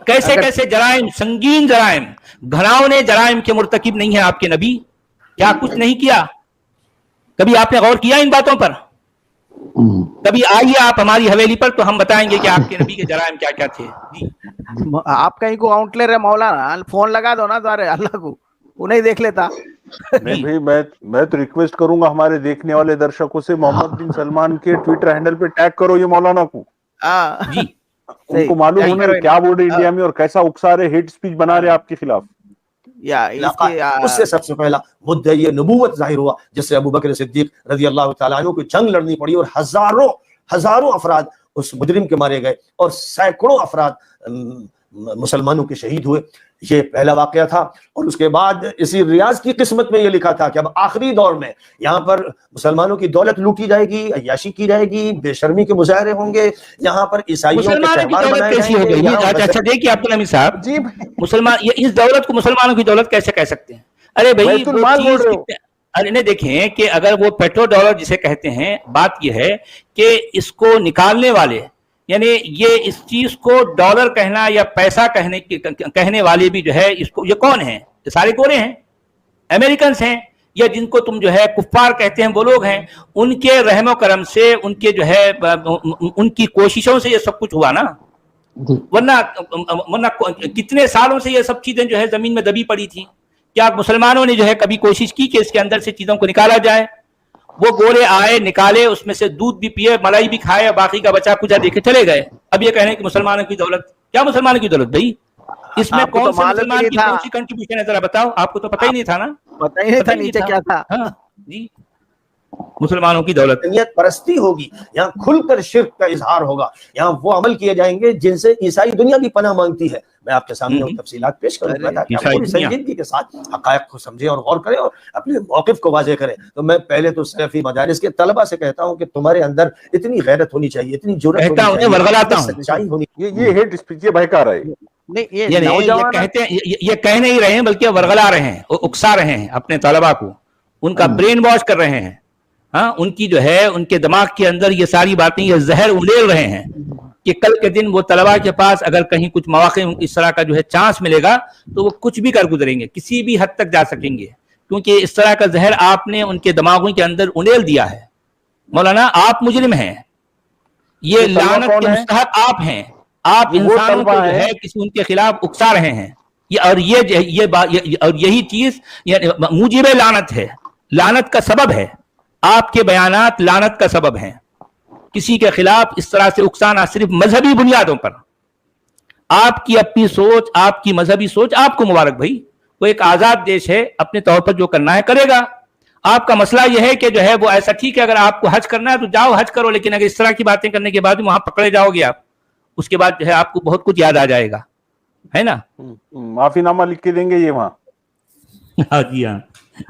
कैसे कैसे जराइम, संगीन जराइम, घनावने जराइम के मुर्तकिब नहीं है आपके नबी? क्या कुछ नहीं किया? कभी आपने गौर किया इन बातों पर? कभी आइए आप हमारी हवेली पर, तो हम बताएंगे कि आपके नबी के जराइम क्या क्या थे। जी, आप कहीं को आउटलेयर है मौलाना, फोन लगा दो ना सारे अल्लाह को, उन्हें देख लेता। नहीं भाई, मैं तो रिक्वेस्ट करूंगा हमारे देखने वाले दर्शकों से, मोहम्मद बिन सलमान के ट्विटर हैंडल पे टैग करो ये मौलाना को। जी, उनको मालूम होना क्या बोल रहे इंडिया में और कैसा उकसा रहे, हेट स्पीच बना रहे आपके खिलाफ। उससे सबसे पहला मुद्दा ये नबूवत जाहिर हुआ, जिससे अबू बकर सिद्दीक रजी अल्लाह तआला अन्हु को जंग लड़नी पड़ी, और हजारों अफराद उस मुजरिम के मारे गए, और सैकड़ों अफराद मुसलमानों के शहीद हुए। ये पहला वाकया था। और उसके बाद इसी रियाज की किस्मत में ये लिखा था कि अब आखिरी दौर में यहाँ पर मुसलमानों की दौलत लूटी जाएगी, अय्याशी की जाएगी, बेशर्मी के मुजाहरे होंगे, यहाँ पर ईसाइयों के त्योहार मनाए जाएंगे। अच्छा देखिए अब्दुल हमीद साहब जी, मुसलमान ये इस दौलत को मुसलमानों की दौलत कैसे कह सकते हैं? अरे भाई, अरे नहीं, देखें कि अगर वो पेट्रो डॉलर जिसे कहते हैं, बात ये है कि इसको निकालने वाले, यानी ये इस चीज को डॉलर कहना या पैसा कहने वाले भी जो है, इसको ये कौन है? ये सारे गोरे हैं, अमेरिकन हैं, یا جن کو تم جو ہے کفار کہتے ہیں وہ لوگ ہیں، ان کے رحم و کرم سے، ان کے جو ہے ان کی کوششوں سے یہ سب کچھ ہوا نا، جی ورنہ کتنے سالوں سے یہ سب چیزیں جو ہے زمین میں دبی پڑی تھی. کیا مسلمانوں نے جو ہے کبھی کوشش کی کہ اس کے اندر سے چیزوں کو نکالا جائے؟ وہ گولے آئے، نکالے، اس میں سے دودھ بھی پیے، ملائی بھی کھائے، باقی کا بچا کچا دے کے چلے گئے. اب یہ کہنے کہ مسلمانوں کی دولت، کیا مسلمانوں کی دولت بھائی؟ اس میں آپ کو کون تو سے معلوم مسلمان ہی کی تھا، کون سی کنٹریبیوشن ہے ذرا بتاؤ. آپ کو تو پتہ ہی نہیں تھا نا، پتہ ہی نہیں تھا پتہ ہی نیچے کیا تھا. ہاں جی، مسلمانوں کی دولت. نیت پرستی ہوگی، یہاں کھل کر شرک کا اظہار ہوگا، یہاں وہ عمل کیے جائیں گے جن سے عیسائی دنیا بھی پناہ مانگتی ہے. میں آپ کے سامنے وہ تفصیلات پیش کروں گا تاکہ آپ عیسائی پوری دنیا سنجیدگی کے ساتھ حقائق کو سمجھیں اور غور کریں اور اپنے موقف کو واضح کریں. تو میں پہلے تو سلفی مدارس کے طلبہ سے کہتا ہوں کہ تمہارے اندر اتنی غیرت ہونی چاہیے، اتنی جرأت کہتا ہونی ہوں، ورغلاتا چاہیے، ہوں. سچائی ہونی. یہ ہیٹ اسپیچ، یہ بہکا رہا ہے. نہیں یہ یہ نوجوان کہتے ہیں، یہ کہہ نہیں رہے ہیں بلکہ ورغلا رہے ہیں، اکسا رہے ہیں اپنے طلبا کو، ان کا برین واش کر رہے ہیں. ہاں، ان کی جو ہے ان کے دماغ کے اندر یہ ساری باتیں، یہ زہر اڑیل رہے ہیں کہ کل کے دن وہ طلبا کے پاس اگر کہیں کچھ مواقع اس طرح کا جو ہے چانس ملے گا تو وہ کچھ بھی کر گزریں گے، کسی بھی حد تک جا سکیں گے، کیونکہ اس طرح کا زہر آپ نے ان کے دماغوں کے اندر اڑیل دیا ہے. مولانا آپ مجرم ہیں، یہ لعنت کے مستحق آپ ہیں. آپ انسانوں کو جو ہے کسی ان کے خلاف اکسا رہے ہیں، اور یہی چیز موجب لعنت ہے، لعنت کا سبب ہے. آپ کے بیانات لعنت کا سبب ہیں. کسی کے خلاف اس طرح سے اکسانا صرف مذہبی بنیادوں پر. آپ کی اپنی سوچ، آپ کی مذہبی سوچ، آپ کو مبارک بھائی، وہ ایک آزاد دیش ہے، اپنے طور پر جو کرنا ہے کرے گا. آپ کا مسئلہ یہ ہے کہ جو ہے وہ ایسا ٹھیک ہے، اگر آپ کو حج کرنا ہے تو جاؤ حج کرو، لیکن اگر اس طرح کی باتیں کرنے کے بعد وہاں پکڑے جاؤ گے آپ، اس کے بعد جو ہے آپ کو بہت کچھ یاد آ جائے گا، ہے نا. معافی نامہ لکھ کے دیں گے یہ وہاں. ہاں جی ہاں،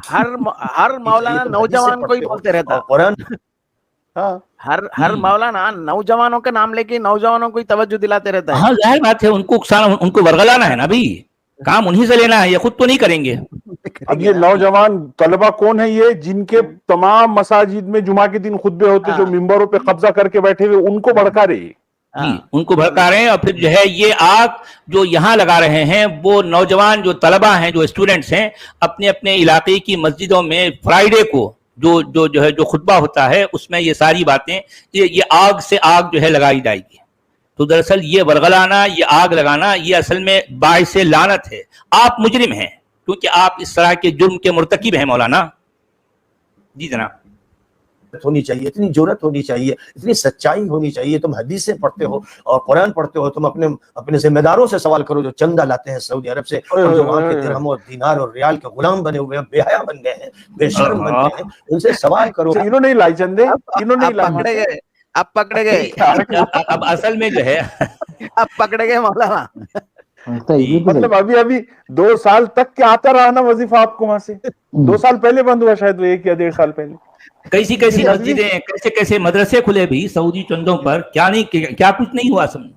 ہر مولانا نوجوان کو ہی بولتے رہتا ہے. قرآن ہر مولانا نوجوانوں کے نام لے کے نوجوانوں کو ہی توجہ دلاتے رہتا ہے. ہاں ظاہر بات ہے، ان کو اکسانا، ان کو ورغلانا ہے نا بھائی، کام انہی سے لینا ہے، یہ خود تو نہیں کریں گے. اب یہ نوجوان طلبہ کون ہیں؟ یہ جن کے تمام مساجد میں جمعہ کے دن خطبے ہوتے، جو ممبروں پہ قبضہ کر کے بیٹھے ہوئے، ان کو بھڑکا رہے ہیں. جی، ان کو بھڑکا رہے ہیں. اور پھر جو ہے یہ آگ جو یہاں لگا رہے ہیں، وہ نوجوان جو طلبہ ہیں، جو اسٹوڈنٹس ہیں، اپنے اپنے علاقے کی مسجدوں میں فرائیڈے کو جو خطبہ ہوتا ہے، اس میں یہ ساری باتیں، یہ آگ سے آگ جو ہے لگائی جائے گی. تو دراصل یہ ورغلانا، یہ آگ لگانا، یہ اصل میں باعث لعنت ہے. آپ مجرم ہیں کیونکہ آپ اس طرح کے جرم کے مرتکب ہیں مولانا. جی جناب. ہونی چاہیے، اتنی جرأت ہونی چاہیے، اتنی سچائی ہونی چاہیے. تم حدیثیں پڑھتے ہو اور قرآن پڑھتے ہو، تم اپنے ذمہ داروں سے سوال کرو جو چندہ لاتے ہیں سعودی عرب سے، اور جو وہاں کے درہم اور دینار اور ریال کے غلام بنے ہوئے ہیں، بے حیا بن گئے ہیں، بے شرم بن گئے ہیں. ان سے سوال کرو. انہوں نے لائے چندے، انہوں نے لائے. اب پکڑے گئے اب اصل میں جو ہے اب پکڑے گئے مولانا. مطلب ابھی 2 سال تک کیا آتا رہا نا وظیفہ آپ کو وہاں سے. 2 سال پہلے بند ہوا شاید، وہ 1 یا 1.5 سال پہلے. کیسی مسجدیں، کیسے مدرسے کھلے بھی سعودی چندوں پر، کیا کچھ نہیں ہوا سمجھو.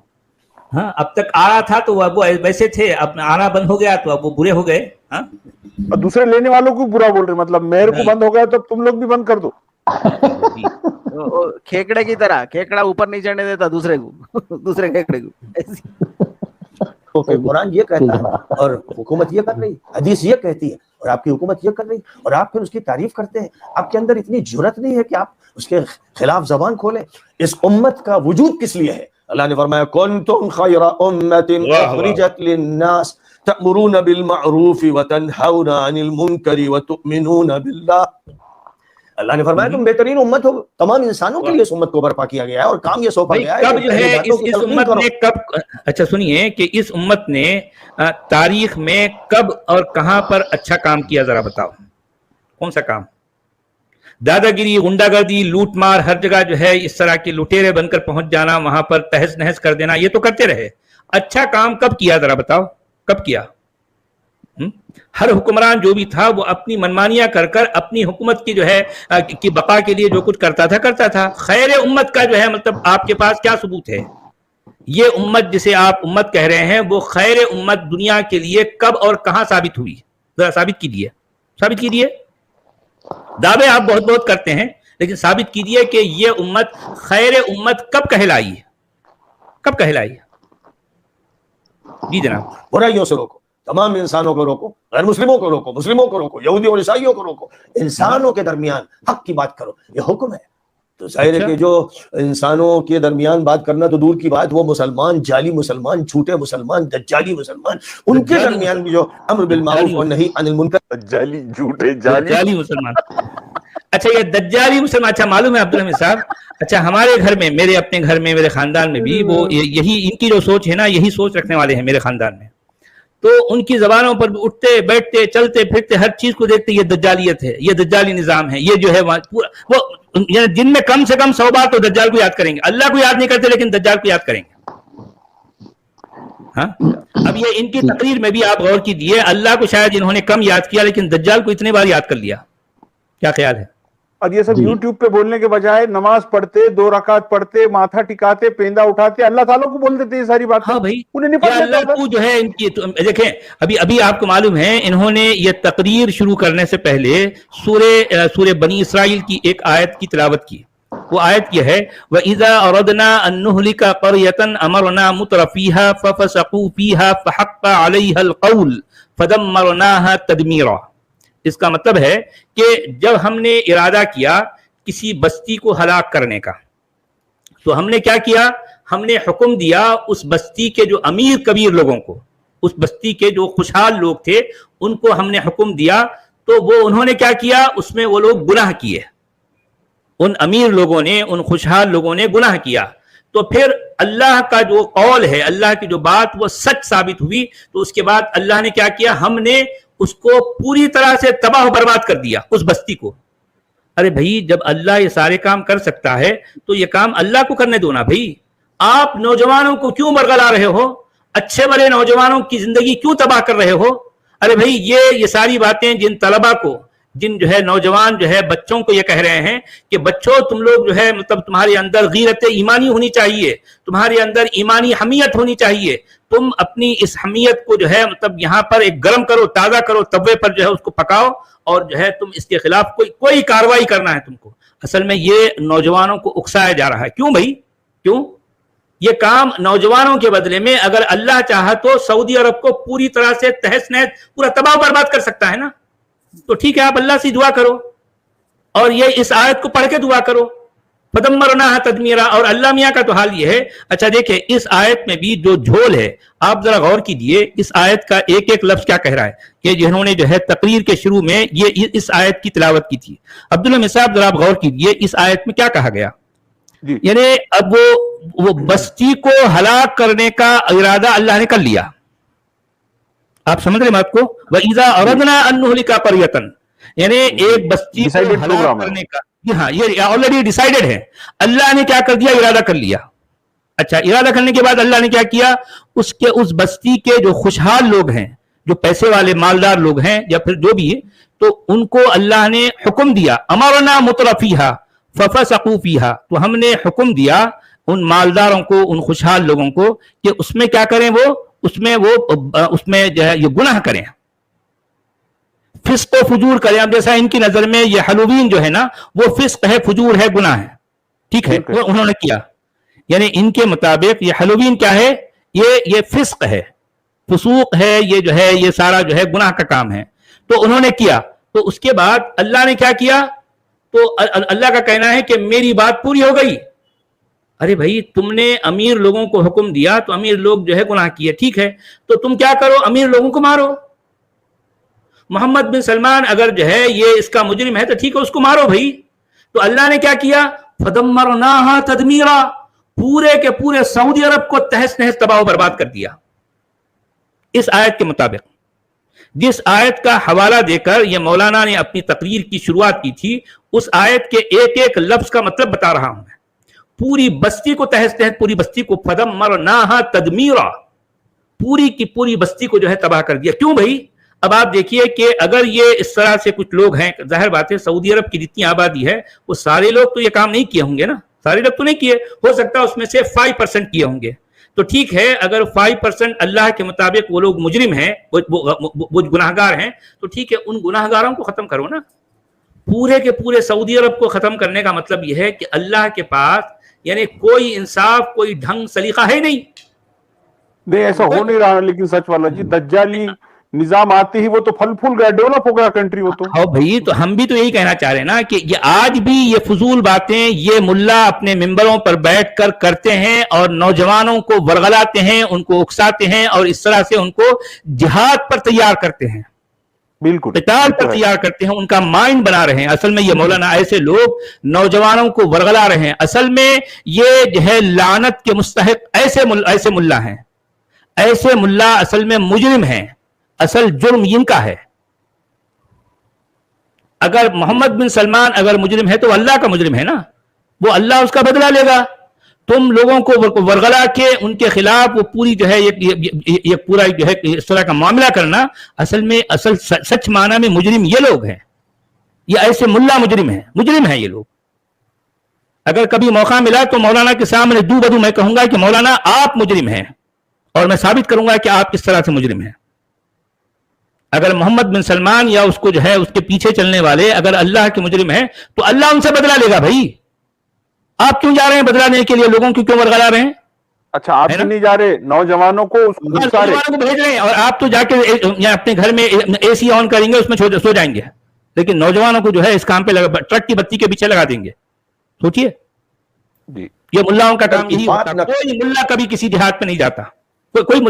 ہاں، اب تک آ رہا تھا تو وہ ویسے تھے، اب آنا بند ہو گیا تو اب وہ برے ہو گئے. ہاں، اور دوسرے لینے والوں کو برا بول رہے، مطلب مہر کو بند ہو گیا تو تم لوگ بھی بند کر دو. کھیکڑے کی طرح، کھیکڑا اوپر نہیں چڑھنے دیتا دوسرے کھیکڑے کو. قرآن یہ کہتا ہے اور حکومت یہ کر رہی، حدیث یہ کہتی ہے اور آپ کی حکومت یہ کر رہی، اور آپ پھر اس کی تعریف کرتے ہیں. آپ کے اندر اتنی جرأت نہیں ہے کہ آپ اس کے خلاف زبان کھولیں. اس امت کا وجود کس لیے ہے؟ اللہ نے فرمایا کنتم خیر امت اخرجت للناس تأمرون بالمعروف وتنہون عن المنکر وتؤمنون باللہ. اللہ نے فرمایا تم بہترین امت ہو، تمام انسانوں کے لیے اس امت کو برپا کیا گیا ہے اور کام یہ سونپا گیا ہے. کب جو ہے اس امت نے اچھا سنیے کہ اس امت نے تاریخ میں کب اور کہاں پر اچھا کام کیا، ذرا بتاؤ کون سا کام؟ دادا گیری، غنڈہ گردی، لوٹ مار، ہر جگہ جو ہے اس طرح کے لٹیرے بن کر پہنچ جانا، وہاں پر تہس نہس کر دینا، یہ تو کرتے رہے. اچھا کام کب کیا ذرا بتاؤ، کب کیا؟ ہر حکمران جو بھی تھا وہ اپنی منمانیاں کر کر اپنی حکومت کی جو ہے کی بقا کے لیے جو کچھ کرتا تھا. خیر امت کا جو ہے مطلب آپ کے پاس کیا ثبوت ہے؟ یہ امت جسے آپ امت کہہ رہے ہیں، وہ خیر امت دنیا کے لیے کب اور کہاں ثابت ہوئی؟ ذرا ثابت کیجیے. دعوے آپ بہت بہت کرتے ہیں، لیکن ثابت کیجیے کہ یہ امت خیر امت کب کہلائی ہے؟ جی جناب. برائیوں سے روکو، तमाम इंसानों को रोको, गैर मुस्लिमों को रोको, मुस्लिमों को रोको, यहूदी और ईसाइयों को रोको, इंसानों के दरमियान हक की बात करो, ये हुक्म है। तो जाहिर है कि जो इंसानों के दरमियान बात करना तो दूर की बात, वो मुसलमान, जाली मुसलमान, झूठे मुसलमान, दज्जाली मुसलमान, उनके दरमियान भी जो अम्र बिल मारूफ और नही अनिल मुनकर, दज्जाली, झूठे जाली दज्जाली मुसलमान। अच्छा, ये दज्जाली मुसलमान, अच्छा मालूम है अब्दुल हमीद साहब, अच्छा हमारे घर में, मेरे अपने घर में, मेरे खानदान में भी वो यही इनकी जो सोच है ना, यही सोच रखने वाले हैं मेरे खानदान में। तो उनकी जबानों पर उठते बैठते चलते फिरते हर चीज को देखते ये दज्जालियत है, ये दज्जाली निजाम है, ये जो है पूरा वो दिन में कम से कम 100 बार तो दज्जाल को याद करेंगे। अल्लाह को याद नहीं करते लेकिन दज्जाल को याद करेंगे। हाँ, अब ये इनकी तकरीर में भी आप गौर कीजिए, अल्लाह को शायद इन्होंने कम याद किया लेकिन दज्जाल को इतने बार याद कर लिया। क्या ख्याल है? और ये सब यूट्यूब पे बोलने के बजाय नमाज पढ़ते, 2 रकात पढ़ते, माथा टिकाते, पेंदा उठाते, अल्लाह ताला को बोल देते ये सारी बात। हाँ भाई, उन्हें नहीं पता अल्लाह को जो है इनकी तो, देखें अभी आपको मालूम है इन्होंने ये तकरीर शुरू करने से पहले सूरे बनी इसराइल की एक आयत की तिलावत की। वो आयत ये है, वइज़ा अरदना अन नुहलिका क़रयतन अमरना मुतरफीहा फफसक़ू फीहा फहक़्क़ अलैहल क़ौल फदम्मरनाहा तदमीरा। इसका मतलब है कि जब हमने इरादा किया किसी बस्ती को हलाक करने का, तो हमने क्या किया, हमने हुक्म दिया उस बस्ती के जो अमीर कबीर लोगों को, उस बस्ती के जो खुशहाल लोग थे उनको हमने हुक्म दिया, तो वो उन्होंने क्या किया, उसमें वो लोग गुनाह किए, उन अमीर लोगों ने, उन खुशहाल लोगों ने गुनाह किया। तो फिर अल्लाह का जो कौल है, अल्लाह की जो बात वो सच साबित हुई, तो उसके बाद अल्लाह ने क्या किया, हमने उसको पूरी तरह से तबाह बर्बाद कर दिया उस बस्ती को। अरे भाई, जब अल्लाह ये सारे काम कर सकता है तो ये काम अल्लाह को करने दो ना भाई। आप नौजवानों को क्यों बरगला रहे हो, अच्छे बड़े नौजवानों की जिंदगी क्यों तबाह कर रहे हो? अरे भाई, ये सारी बातें जिन तलबा को, जिन जो है नौजवान जो है बच्चों को ये कह रहे हैं कि बच्चों तुम लोग जो है मतलब तुम्हारे अंदर गीरत ईमानी होनी चाहिए, तुम्हारे अंदर ईमानी हमियत होनी चाहिए, तुम अपनी इस हमियत को जो है मतलब यहाँ पर एक गर्म करो, ताज़ा करो, तवे पर जो है उसको पकाओ और जो है तुम इसके खिलाफ कोई कार्रवाई करना है तुमको। असल में ये नौजवानों को उकसाया जा रहा है। क्यों भाई, क्यों? ये काम नौजवानों के बदले में अगर अल्लाह चाहा तो सऊदी अरब को पूरी तरह से तहस नहस, पूरा तबाह बर्बाद कर सकता है ना। तो ठीक है, आप अल्लाह से दुआ करो और ये इस आयत को पढ़ के दुआ करो, फदम्मरनाहा तदमीरा। और अल्लाह मियाँ का तो हाल ये है। अच्छा देखिए, इस आयत में भी जो झोल है, आप जरा गौर कीजिए, इस आयत का एक एक लफ्ज क्या कह रहा है कि जिन्होंने जो है तकरीर के शुरू में ये इस आयत की तिलावत की थी। अब्दुल हमीद साहब जरा आप गौर कीजिए, इस आयत में क्या कहा गया। यानी अब वो बस्ती को हलाक करने का इरादा अल्लाह ने कर लिया। आप समझ रहे बात को, वइज़ा अरदना अन नुहलिका क़रयतन, यानी एक बस्ती को हलाक करने का, जी हाँ, ये ऑलरेडी डिसाइडेड है। अल्लाह ने क्या कर दिया, इरादा कर लिया। अच्छा, इरादा करने के बाद अल्लाह ने क्या किया, उस बस्ती के जो खुशहाल लोग हैं, जो पैसे वाले मालदार लोग हैं या फिर जो भी है, तो उनको अल्लाह ने हुक्म दिया, अमरना मुतरफीहा फफसक़ू फीहा, तो हमने हुक्म दिया उन मालदारों को, उन खुशहाल लोगों को कि उसमें क्या करें, उसमें जो है ये गुनाह करें, फिस्क व फुजूर करें। अब जैसा इनकी नजर में ये हैलोवीन जो है ना, वो फिस्क है, फुजूर है, गुनाह है, ठीक है, वो उन्होंने किया। यानी इनके मुताबिक ये हैलोवीन क्या है, ये फिस्क है, फुसूक है, ये जो है ये सारा जो है गुनाह का काम है, तो उन्होंने किया। तो उसके बाद अल्लाह ने क्या किया, तो अल्लाह का कहना है कि मेरी बात पूरी हो गई। अरे भाई, तुमने अमीर लोगों को हुक्म दिया तो अमीर लोग जो है गुनाह किए, ठीक है, तो तुम क्या करो, अमीर लोगों को मारो। मोहम्मद बिन सलमान अगर जो है ये इसका मुजरिम है तो ठीक है, उसको मारो भाई। तो अल्लाह ने क्या किया, फदम्मरनाहा तदमीरा, पूरे के पूरे सऊदी अरब को तहस नहस तबाह बर्बाद कर दिया। इस आयत के मुताबिक, जिस आयत का हवाला देकर ये मौलाना ने अपनी तकरीर की शुरुआत की थी, उस आयत के एक एक लफ्ज का मतलब बता रहा हूं मैं। पूरी बस्ती को तहस नहस, पूरी बस्ती को फदम्मरनाहा तदमीरा, पूरी की पूरी बस्ती को जो है तबाह कर दिया। क्यों भाई? अब आप देखिए कि अगर ये इस तरह से कुछ लोग हैं, जाहिर बात है सऊदी अरब की जितनी आबादी है वो सारे लोग तो ये काम नहीं किए होंगे ना, सारे लोग तो नहीं किए, हो सकता है उसमें से 5% किए होंगे। तो ठीक है, अगर 5% अल्लाह के मुताबिक वो लोग मुजरिम हैं, वो गुनाहगार हैं, तो ठीक है, उन गुनाहगारों को खत्म करो ना। पूरे के पूरे सऊदी अरब को खत्म करने का मतलब यह है कि अल्लाह के पास यानी कोई इंसाफ, कोई ढंग सलीका है नहीं। ऐसा हो नहीं रहा। लेकिन सच वाला जी, दज्जाली निजाम आते ही वो तो फल फूल गया, डेवलप हो गया कंट्री वो तो। हाँ भाई, तो हम भी तो यही कहना चाह रहे हैं ना कि ये आज भी ये फजूल बातें ये मुल्ला अपने मिंबरों पर बैठकर करते हैं और नौजवानों को वरगलाते हैं, उनको उकसाते हैं और इस तरह से उनको जिहाद पर तैयार करते हैं, बिल्कुल क़िताल पर तैयार करते हैं, उनका माइंड बना रहे हैं। असल में ये मौलाना ऐसे लोग नौजवानों को वरगला रहे हैं। असल में ये जो है लानत के मुस्तहिक ऐसे मुल्ला हैं, ऐसे मुल्ला असल में मुजरिम हैं। असल जुर्म इनका है। अगर मोहम्मद बिन सलमान अगर मुजरिम है तो अल्लाह का मुजरिम है ना, वो अल्लाह उसका बदला लेगा। तुम लोगों को वरगला के उनके खिलाफ वो पूरी जो है ये पूरा जो है इस तरह का मामला करना, असल में सच माना में मुजरिम ये लोग हैं। ये ऐसे मुल्ला मुजरिम है ये लोग। अगर कभी मौका मिला तो मौलाना के सामने दू बदू मैं कहूंगा कि मौलाना आप मुजरिम हैं, और मैं साबित करूंगा कि आप किस तरह से मुजरिम हैं। अगर मोहम्मद बिन सलमान या उसको जो है उसके पीछे चलने वाले अगर अल्लाह के मुजरिम हैं तो अल्लाह उनसे बदला लेगा। भाई आप क्यों जा रहे हैं बदला लेने के लिए? लोगों को क्यों वरगला रहे हैं? अच्छा, आप नहीं जा रहे, नौजवानों को नौजवानों को भेज रहे हैं, और आप तो जाके अपने घर में एसी ऑन करेंगे, उसमें सो जाएंगे, लेकिन नौजवानों को जो है इस काम पे ट्रक की बत्ती के पीछे लगा देंगे। सोचिए, ये मुल्लाओं का काम यही होता है। कोई मुल्ला कभी किसी जिहाद पे नहीं जाता, कोई